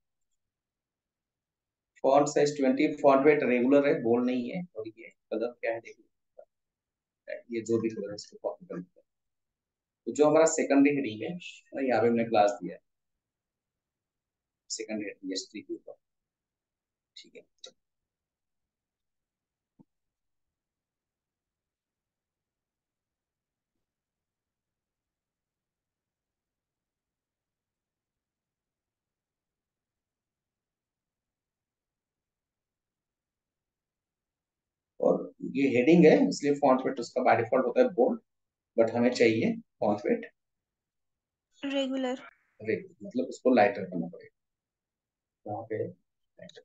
Font size 20, font weight regular है, बोल्ड नहीं है, और ये कलर क्या है देखिए, ये जो भी कलर है इसको कॉपी कर लेते हैं। तो जो हमारा सेकंडरी हेडिंग है ना, यहाँ पे हमने क्लास दिया है सेकंडरी हेडिंग एस3 के ऊपर, ठीक है। और ये हेडिंग है इसलिए फॉन्ट वेट उसका बाय डिफॉल्ट होता है बोल्ड, बट हमें चाहिए फॉन्ट वेट रेगुलर। रेड, मतलब उसको लाइटर करना पड़ेगा, वहाँ पे lighter,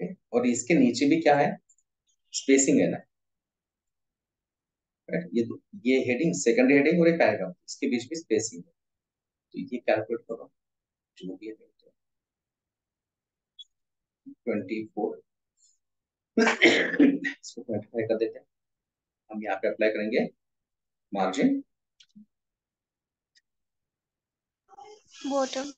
okay? और इसके नीचे भी क्या है, स्पेसिंग है ना, right? ये हेडिंग, सेकंड हेडिंग और एक पैराग्राफ, इसके बीच में स्पेसिंग है, तो ये कैलकुलेट करो, जो भी है 24, इसको 25 कर देते हैं। हम यहाँ पे अप्लाई करेंगे मार्जिन, बॉटम।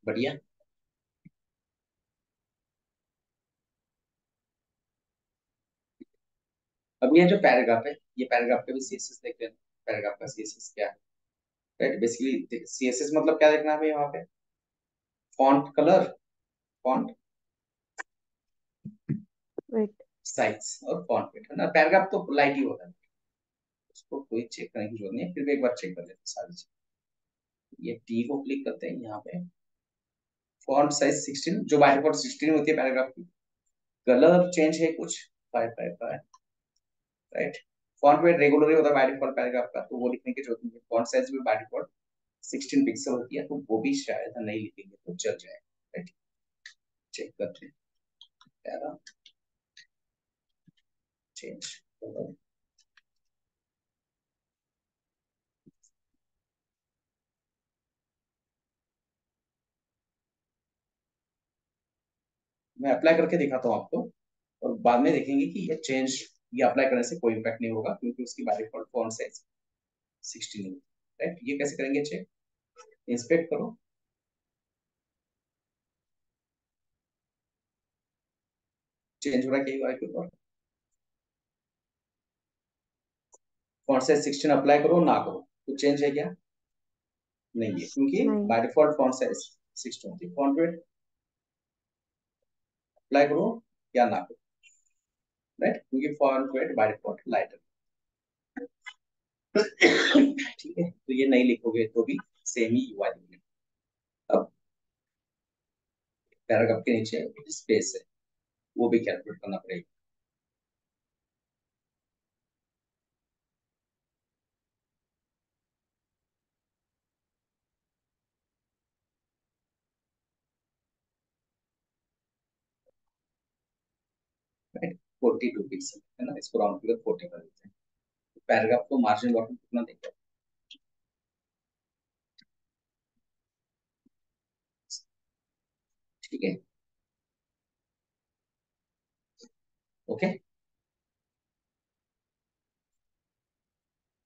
बढ़िया। अब ये जो पैराग्राफ है, ये पैराग्राफ का भी सीएसएस देखते हैं, पैराग्राफ का सीएसएस क्या है, राइट। बेसिकली सीएसएस मतलब क्या देखना है हमें यहाँ पे, font colour, font weight. Size और फॉन्ट वेट, है ना। पैराग्राफ तो लाइट ही होता है, उसको कोई चेक करने की जरूरत नहीं है, फिर भी एक बार चेक कर लेते हैं सारी चीज। ये टी को क्लिक करते हैं यहाँ पे, फॉन्ट साइज 16, जो बाय डिफॉल्ट 16 होती है पैराग्राफ की, कलर चेंज है कुछ, 555, राइट। फॉन्ट वेट रेगुलर ही होता है बाय डिफॉल्ट पैराग्राफ का, तो वो लिखने की जरूरत नहीं है। फॉन्ट साइज भी बाय डिफॉल्ट 16 पिक्सल होती है, तो वो भी शायद नहीं लिखेंगे तो चल जाएगा, राइट। चेक करते हैं, पैरा चेंज। मैं अप्लाई करके दिखाता हूँ आपको, और बाद में देखेंगे कि ये चेंज, ये अप्लाई करने से कोई इम्पैक्ट नहीं होगा, क्योंकि उसकी बाय डिफॉल्ट फॉन्ट साइज 16 है, राइट। ये कैसे करेंगे चेक? इंस्पेक्ट करो, चेंज हो रहा है क्या UI के ऊपर? फॉन्ट साइज 16 अप्लाई करो ना करो, तो चेंज है क्या? नहीं है, क्योंकि नहीं। बाय डिफॉल्ट फॉन्ट साइज 16 होती है। फॉन्ट वेट अप्लाई करो या ना करो, राइट, क्योंकि font weight by default lighter. ठीक है, तो ये नहीं लिखोगे तो भी सेम ही UI मिलेगा। अब पैराग्राफ के नीचे स्पेस है, वो भी कैलकुलेट करना पड़ेगा। राइट, 42 पिक्सल है ना, इसको राउंड फिगर 40 कर देते हैं। पैराग्राफ को मार्जिन बॉटम कितना देंगे? ठीक है, ओके,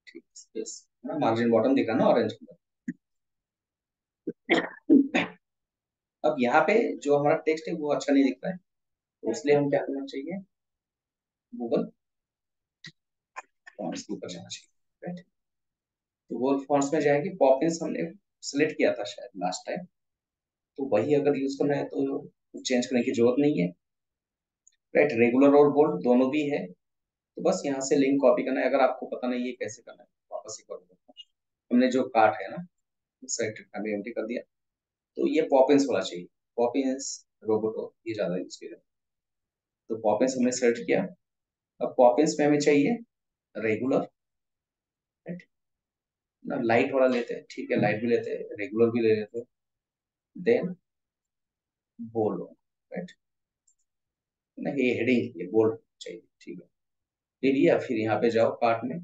ठीक है, स्पेस है ना, मार्जिन बॉटम दिखा ना ऑरेंज कलर। अब यहाँ पे जो हमारा टेक्स्ट है वो अच्छा नहीं दिख रहा है, तो इसलिए हम क्या करना चाहिए? गूगल फॉन्ट्स के ऊपर जाना चाहिए, राइट। तो गूगल फॉन्ट्स में जाएंगे, पॉपिंस हमने सिलेक्ट किया था शायद लास्ट टाइम, तो वही अगर यूज करना है तो चेंज करने की जरूरत नहीं है, राइट। रेगुलर और बोल्ड दोनों भी है, तो बस यहाँ से लिंक कॉपी करना है। अगर आपको पता नहीं है कैसे करना है, वापस एक बार हमने जो कार्ट है ना सेलेक्ट करना एम्प्टी कर दिया, तो ये पॉपिंस वाला चाहिए, पॉपिंस रोबोटो ये ज्यादा यूज किया जाता है। तो पॉपिंस हमने सेलेक्ट किया, अब पॉपिंस में हमें चाहिए रेगुलर, राइट ना, लाइट वाला लेते हैं, ठीक है, लाइट भी लेते हैं, रेगुलर भी ले लेते हैं, देन बोल्ड, राइट ना, ये हेडिंग ये बोल्ड चाहिए, ठीक है। फिर या फिर यहाँ पे जाओ कार्ट में,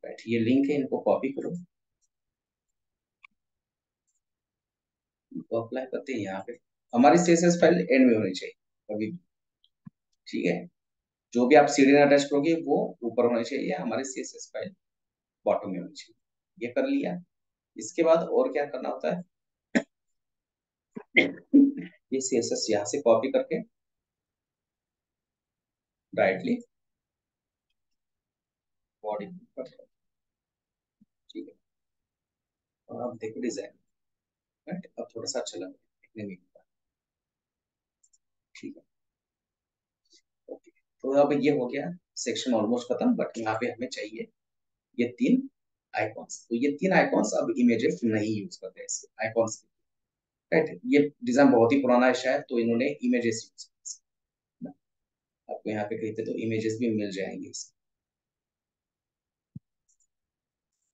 राइट, ये लिंक है, इनको कॉपी करो, इनको अप्लाई करते हैं यहाँ पे। हमारी CSS फाइल एंड में होनी चाहिए कभी भी, ठीक है। जो भी आप सीडी में अटैच करोगे वो ऊपर होना चाहिए, हमारी CSS फाइल बॉटम में होनी चाहिए। ये कर लिया, इसके बाद और क्या करना होता है? ये CSS यहाँ से कॉपी करके डायरेक्टली बॉडी, ठीक है। और आप देखो डिजाइन, राइट, अब थोड़ा सा अच्छा लग देखने में, ठीक है, ओके। तो अब ये हो गया सेक्शन ऑलमोस्ट खत्म, बट यहाँ पे हमें चाहिए ये तीन आइकॉन्स। तो ये तीन आइकॉन्स अब इमेजेस नहीं यूज करते हैं ऐसे आइकॉन्स, राइट। ये डिजाइन बहुत ही पुराना है शायद, तो इन्होंने इमेजेस यूज किया। आपको यहाँ पे कहीं पे तो इमेजेस भी मिल जाएंगे इसके,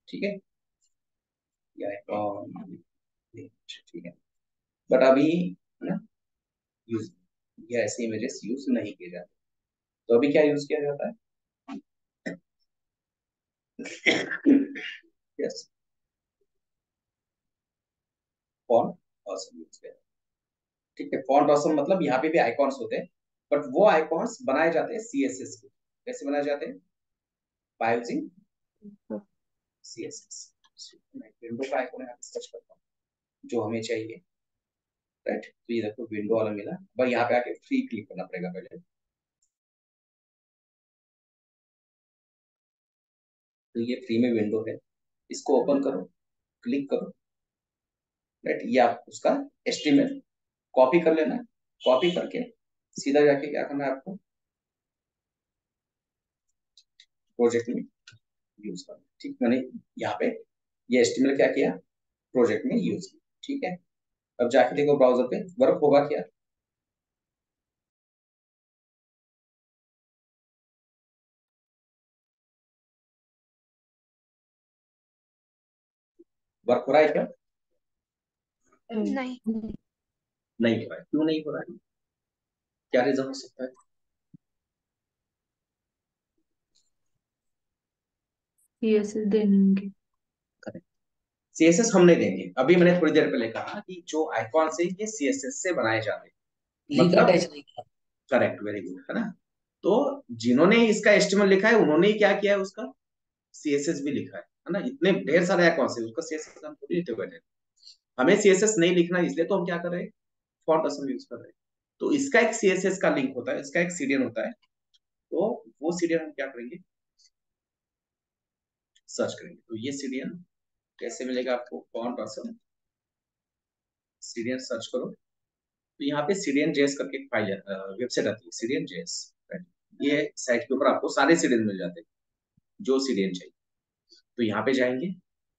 ठीक है, ये आइकॉन, ठीक है, बट अभी ना यूज, ये ऐसे इमेजेस यूज नहीं किए जाते। तो अभी क्या यूज किया जाता है? यस, फॉन्ट ऑसम यूज किया जाता है, ठीक है। फॉन्ट ऑसम मतलब यहाँ पे भी आइकॉन्स होते हैं, बट वो आइकॉन्स बनाए जाते हैं CSS के। कैसे बनाए जाते हैं? By using CSS। मैं विंडो का आइकॉन यहाँ पे सर्च करता हूँ जो हमें चाहिए, राइट। तो ये देखो विंडो वाला मिला, पर यहाँ पे आके फ्री क्लिक करना पड़ेगा पहले। तो ये फ्री में विंडो है, इसको ओपन करो, क्लिक करो, राइट। ये आप उसका HTML कॉपी कर लेना, कॉपी करके सीधा जाके क्या करना है आपको? प्रोजेक्ट में यूज करना, ठीक। मैंने यहाँ पे ये HTML क्या किया? प्रोजेक्ट में यूज किया, ठीक है। अब जाके देखो ब्राउजर पे वर्क होगा क्या? वर्क हो रहा है क्या? नहीं। नहीं हो रहा है, क्यों नहीं हो रहा है? क्या रीजन हो सकता है? CSS देने होंगे। सीएसएस हम नहीं देंगे, अभी मैंने थोड़ी देर पहले कहा कि जो आइकॉन से ये सीएसएस से बनाए जाते हैं, लिंक मतलब अटैच नहीं किया। करेक्ट, वेरी गुड, है ना। तो जिन्होंने इसका एचटीएमएल लिखा है उन्होंने ही क्या किया है, उसका सीएसएस भी लिखा है ना। इतने ढेर सारे आइकॉन से उसका सीएसएस हम थोड़ी लिखते बैठे हैं। हमें सीएसएस नहीं लिखना, इसलिए तो हम क्या कर रहे हैं, फॉन्ट असम यूज कर रहे हैं। तो इसका एक सीएसएस का लिंक होता है, इसका एक सीडीएन होता है। तो वो सीडीएन हम क्या करेंगे, सर्च करेंगे। तो ये सीडीएन कैसे मिलेगा आपको, फॉन्ट असम सीडीएन सर्च करो। तो यहाँ पे सीडीएन जेएस करके एक फाइल वेबसाइट आती है, सीडीएन जेएस। ये साइट के ऊपर आपको सारे सीडीएन मिल जाते हैं, जो सीडीएन चाहिए। तो यहाँ पे जाएंगे,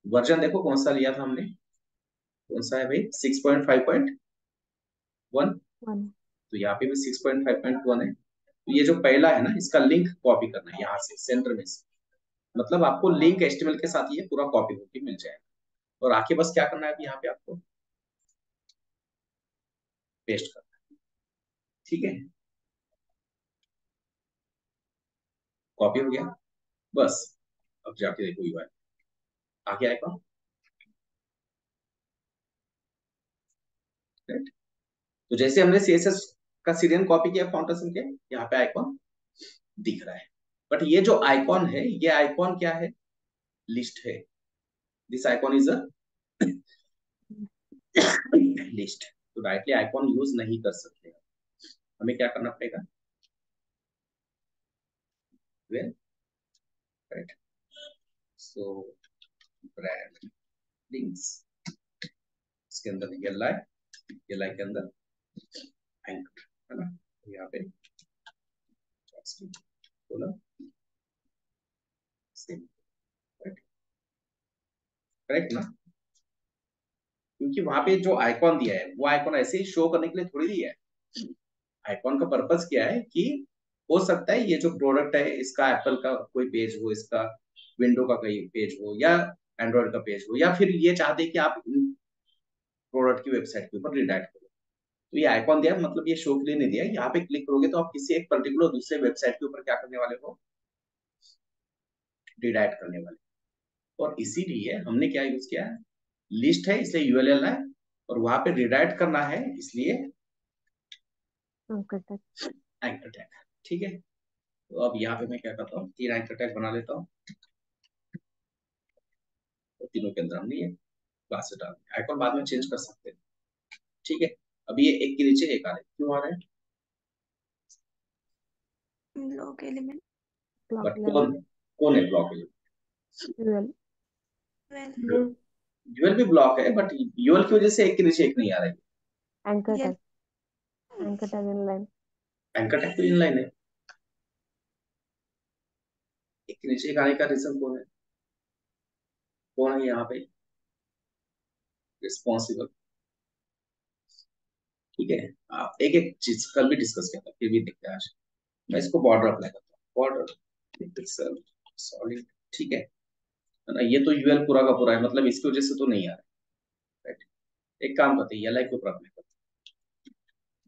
वर्जन देखो कौन सा लिया था हमने, कौन सा है भाई, 6.5.1। तो यहाँ पे भी 6.5.1 है। तो ये जो पहला है ना, इसका लिंक कॉपी करना है यहाँ से, सेंटर में से। मतलब आपको लिंक एचटीएमएल के साथ ये पूरा कॉपी होकर मिल जाएगा। और आके बस क्या करना है, यहाँ पे आपको पेस्ट करना है, ठीक है। कॉपी हो गया, बस अब जाके देखो ये आगे आएगा। राइट। तो जैसे हमने सीएसएस का सीरियल कॉपी किया फाउंडेशन के, यहाँ पे आइकॉन दिख रहा है। बट ये जो आइकॉन है, ये आइकॉन क्या है, लिस्ट है। This icon is a list. तो डायरेक्टली आइकॉन यूज नहीं कर सकते, हमें क्या करना पड़ेगा, well, right. So brand links, इसके अंदर ये लाई के अंदर एंकर, है ना। यहाँ पे बोला सेम, करेक्ट ना। क्योंकि वहां पे जो आइकॉन दिया है, वो आइकॉन ऐसे ही शो करने के लिए थोड़ी दिया है। आइकॉन का पर्पस क्या है कि हो सकता है ये जो प्रोडक्ट है, इसका एप्पल का कोई पेज हो, इसका विंडो का कोई पेज हो, या एंड्रॉइड का पेज हो, या फिर ये चाहते हैं कि आप प्रोडक्ट की वेबसाइट के ऊपर रिडायरेक्ट करो। तो ये आइकॉन दिया, मतलब ये शो के लिए नहीं दिया। यहाँ पे क्लिक करोगे तो आप किसी एक पर्टिकुलर दूसरे वेबसाइट के ऊपर क्या करने वाले हो, रिडायरेक्ट करने वाले। और इसीलिए हमने क्या यूज किया है, लिस्ट है इसलिए यूएलएल है, और वहां पे रिडायरेक्ट करना है इसलिए एंकर टैग, ठीक है। तो अब यहाँ पे मैं क्या करता हूँ, 3 एंकर टैग बना लेता हूँ। तो तीनों के अंदर हमने ये क्लास डाल, आइकॉन बाद में चेंज कर सकते हैं, ठीक है। अभी ये एक के नीचे एक आ रहे हैं, क्यों आ रहे हैं, ब्लॉक एलिमेंट। बट कौन कौन है ब्लॉक यूएल वेल यूएल भी ब्लॉक है, बट यूएल की वजह से एक के नीचे एक नहीं आ रहा है। एंकर ये टैग इनलाइन। एंकर टैग तो इनलाइन है, एक के नीचे एक आने का रीजन कौन है यहाँ पे रिस्पॉन्सिबल, ठीक है। आप एक एक चीज कल भी डिस्कस किया था, फिर भी देखते हैं आज। मैं इसको बॉर्डर अप्लाई करता हूँ, बॉर्डर पिक्सल सॉलिड, ठीक है ना। ये तो यूएल पूरा का पूरा है, मतलब इसकी वजह से तो नहीं आ रहा है, राइट। एक काम करते हैं, एल आई के ऊपर अप्लाई करते हैं,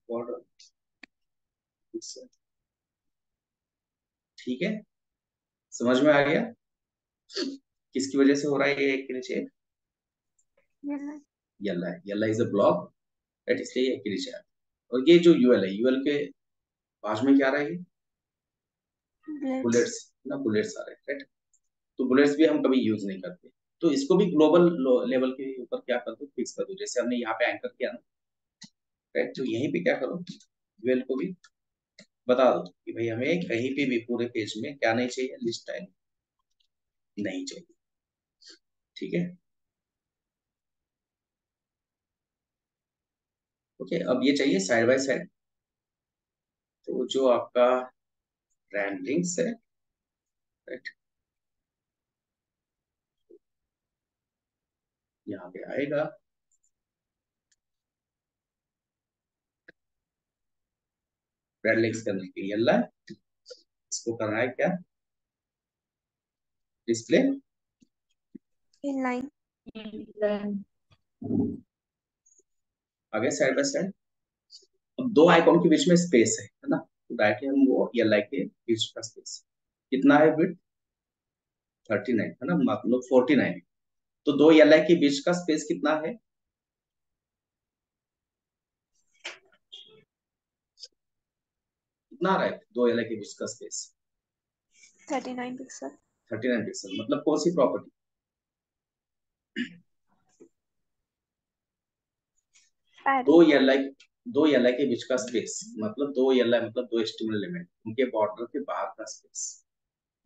बॉर्डर पिक्सल, ठीक है। समझ में आ गया किसकी वजह से हो रहा है ये एक के नीचे एक, L I is a block, right, इसलिए ये एक के नीचे आ रहा है। और ये जो यूएल है, यूएल के बाजू में क्या आ रहा है, बुलेट्स ना, बुलेट्स आ रहे हैं, राइट। तो बुलेट्स भी हम कभी यूज नहीं करते। तो इसको भी ग्लोबल लेवल के ऊपर क्या कर दो, फिक्स कर दो, जैसे हमने यहाँ पे एंकर किया ना, राइट। तो यहीं पे क्या करो, यूएल को भी बता दो कि भाई हमें कहीं पे भी पूरे पेज में क्या नहीं चाहिए, लिस्ट टाइम नहीं चाहिए, ठीक है। ओके, अब ये चाहिए साइड बाय साइड। तो जो आपका ब्रांड लिंक्स है, राइट, यहाँ पे आएगा, ब्रांड लिंक्स के अंदर क्लियर है, इसको करना है क्या, डिस्प्ले इनलाइन। लाइन आगे साइड बाय साइड। अब दो आइकॉन के बीच में स्पेस है ना, तो डायरेक्टली हम वो एल के बीच का स्पेस कितना है, विड्थ 39 है ना, मतलब 49 है। तो दो एल के बीच का स्पेस कितना है, कितना आ रहा है दो एल के बीच का स्पेस? 39 पिक्सल। 39 पिक्सल। मतलब कौन सी प्रॉपर्टी? पैडिंग। दो एल के बीच का स्पेस, मतलब दो एल मतलब दो स्टिमुलर एलिमेंट, उनके बॉर्डर के बाहर का स्पेस,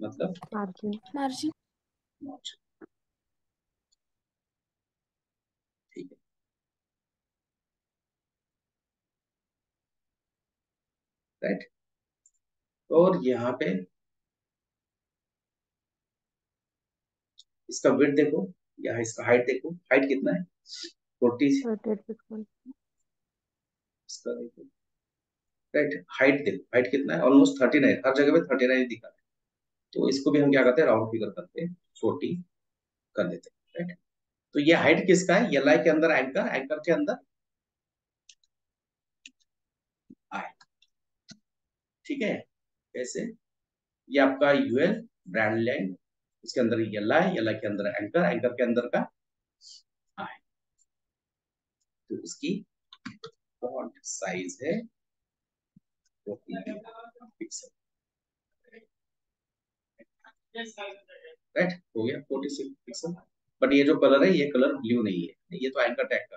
मतलब मार्जिन मार्जिन। margin। ठीक है, राइट। और यहाँ पे इसका विड्थ देखो, या इसका हाइट देखो, हाइट कितना है, 40। 38 पिक्सल इसका देखो, राइट, हाइट देखो, हाइट कितना है, ऑलमोस्ट 39, हर जगह पे 39 दिखा है। तो इसको भी हम क्या करते हैं, राउंड फिगर करते हैं, 40 कर देते हैं, राइट। तो ये हाइट किसका है, एल के अंदर एंकर, एंकर के अंदर आई, ठीक है। कैसे, ये आपका यूएल ब्रांड लैंड, इसके अंदर एल के अंदर एंकर, एंकर के अंदर का आई। तो उसकी फॉन्ट साइज है 40 पिक्सल, राइट, हो गया 46 पिक्सल। बट ये जो कलर है, ये कलर ब्लू नहीं है, ये तो एंकर टैग का।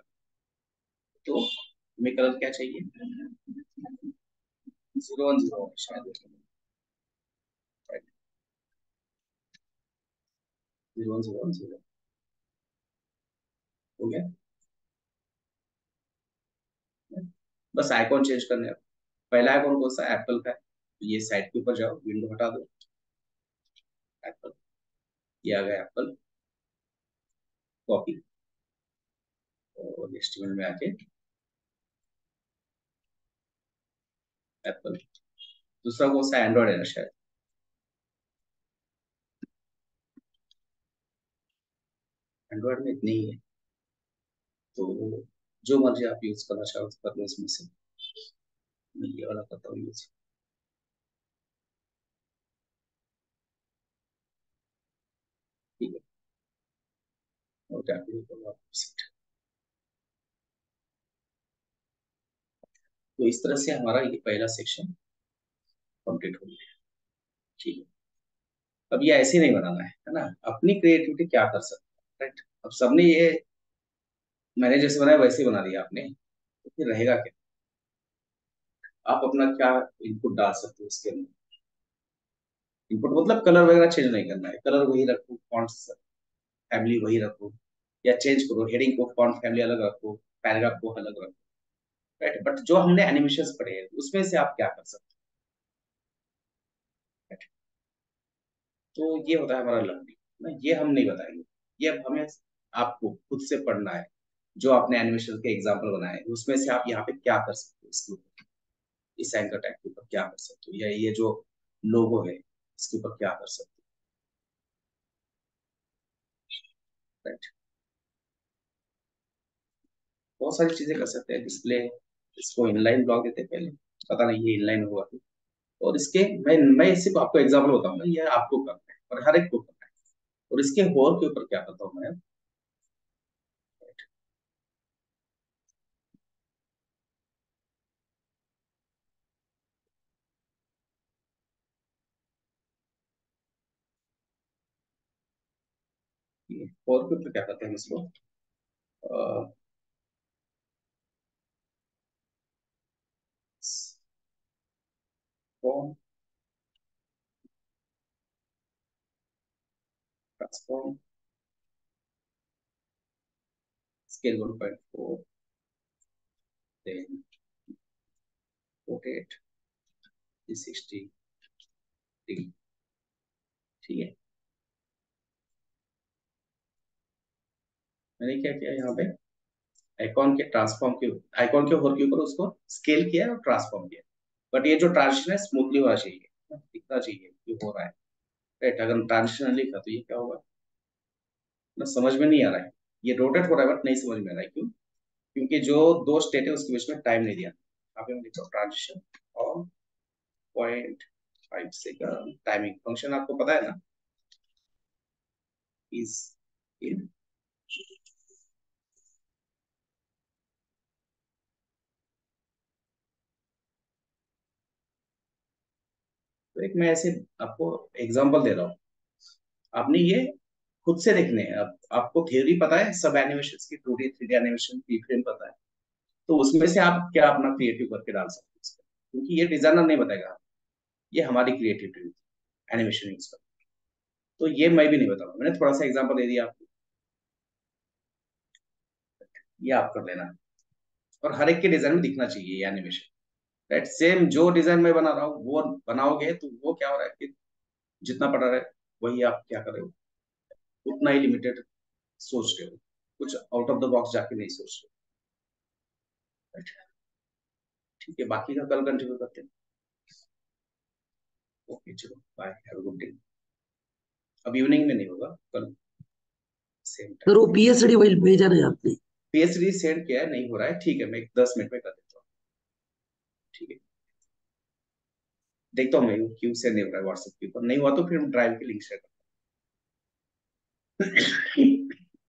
तो हमें कलर क्या चाहिए, 010 शायद, 0100 हो गया। बस आइकॉन चेंज करने हैं। पहला आइकॉन कौन सा, एप्पल का है, तो ये साइड के ऊपर जाओ, विंडो हटा दो, एप्पल, ये आ गया एप्पल, कॉपी, और एचटीएमएल में आके एप्पल। दूसरा कौन सा, एंड्रॉइड है ना शायद, एंड्रॉइड में इतनी ही है, तो जो मर्जी आप यूज करना चाहो तो कर लो इसमें से। मैं ये वाला करता हूँ यूज, ठीक है। और क्या करूँ, तो इस तरह से हमारा ये पहला सेक्शन कंप्लीट हो गया, ठीक है। अब ये ऐसे नहीं बनाना है ना, अपनी क्रिएटिविटी क्या कर सकते हैं, राइट। अब सबने ये मैंने जैसे बनाया वैसे ही बना दिया आपने, तो फिर रहेगा क्या, आप अपना क्या इनपुट डाल सकते हो इसके अंदर। इनपुट मतलब कलर वगैरह चेंज नहीं करना है, कलर वही रखो, फॉन्ट्स फैमिली वही रखो, या चेंज करो, हेडिंग को फॉन्ट फैमिली अलग रखो, पैराग्राफ को अलग रखो, राइट। बट जो हमने एनिमेशन पढ़े हैं उसमें से आप क्या कर सकते हो, right? तो ये होता है हमारा लर्निंग ना, ये हम नहीं बताएंगे, ये अब हमें आपको खुद से पढ़ना है। जो आपने एनिमेशन के एग्जाम्पल बनाए उसमें से आप यहाँ पे क्या कर सकते हो, इसके ऊपर, इस एंकर टैग के ऊपर क्या कर सकते हो, या ये जो लोगो है इसके ऊपर क्या कर सकते हो, राइट। बहुत सारी चीजें कर सकते हैं, डिस्प्ले, इसको इनलाइन ब्लॉक देते हैं पहले, पता नहीं ये इनलाइन होगा तो। और इसके मैं सिर्फ आपको एग्जाम्पल बताऊंगा, ये आपको करना है और हर एक को करना है। और इसके होर के ऊपर क्या करता हूँ मैं, होर के ऊपर क्या करते हैं इसको, transform, transform scale 1.4, then rotate 360 degree, ठीक है। मैंने क्या किया यहाँ पे, आइकॉन के ट्रांसफॉर्म के, आइकॉन के होर के ऊपर उसको स्केल किया और ट्रांसफॉर्म किया। बट ये जो ट्रांजिशन है स्मूथली होना चाहिए, दिखना चाहिए ये हो रहा है, राइट। अगर ट्रांजिशन लिखा तो ये क्या होगा ना, समझ में नहीं आ रहा है, ये रोटेट हो रहा है बट नहीं समझ में आ रहा है, क्यों? क्योंकि जो दो स्टेट है उसके बीच में टाइम नहीं दिया। यहाँ पे मैं लिखता हूँ ट्रांजिशन और 0.5 सेकंड टाइमिंग फंक्शन आपको पता है ना, इज इन। तो एक मैं ऐसे आपको एग्जांपल दे रहा हूँ, आपने ये खुद से देखने हैं। अब आपको थ्योरी पता है सब एनिमेशन की, 2D 3D एनिमेशन की फ्रेम पता है, तो उसमें से आप क्या अपना क्रिएटिव करके डाल सकते हैं इसमें, क्योंकि ये डिजाइनर नहीं बताएगा, ये हमारी क्रिएटिविटी एनिमेशन यूज कर। तो ये मैं भी नहीं बताऊंगा, मैंने थोड़ा सा एग्जांपल दे दिया आपको, ये आप कर लेना। और हर एक के डिजाइन में दिखना चाहिए ये एनिमेशन, राइट? सेम जो डिजाइन मैं बना रहा हूँ वो बनाओगे तो वो क्या हो रहा है कि जितना पढ़ा रहे वही आप क्या कर रहे हो, उतना ही लिमिटेड सोच रहे हो, कुछ आउट ऑफ द बॉक्स जाके नहीं सोच रहे हो, right? ठीक है, बाकी का कल कंटिन्यू करते हैं। ओके चलो bye, have a good day. अब इवनिंग में नहीं होगा, कल सेम टाइम। सर वो पीएचडी फाइल भेजा नहीं आपने? पीएचडी सेंड किया है, नहीं हो रहा है, ठीक है मैं 10 मिनट में कर देता हूँ। ठीक है, देखता हूँ मैं क्यों से नहीं हो रहा है व्हाट्सएप के ऊपर, नहीं हुआ तो फिर ड्राइव की लिंक शेयर करता हूँ।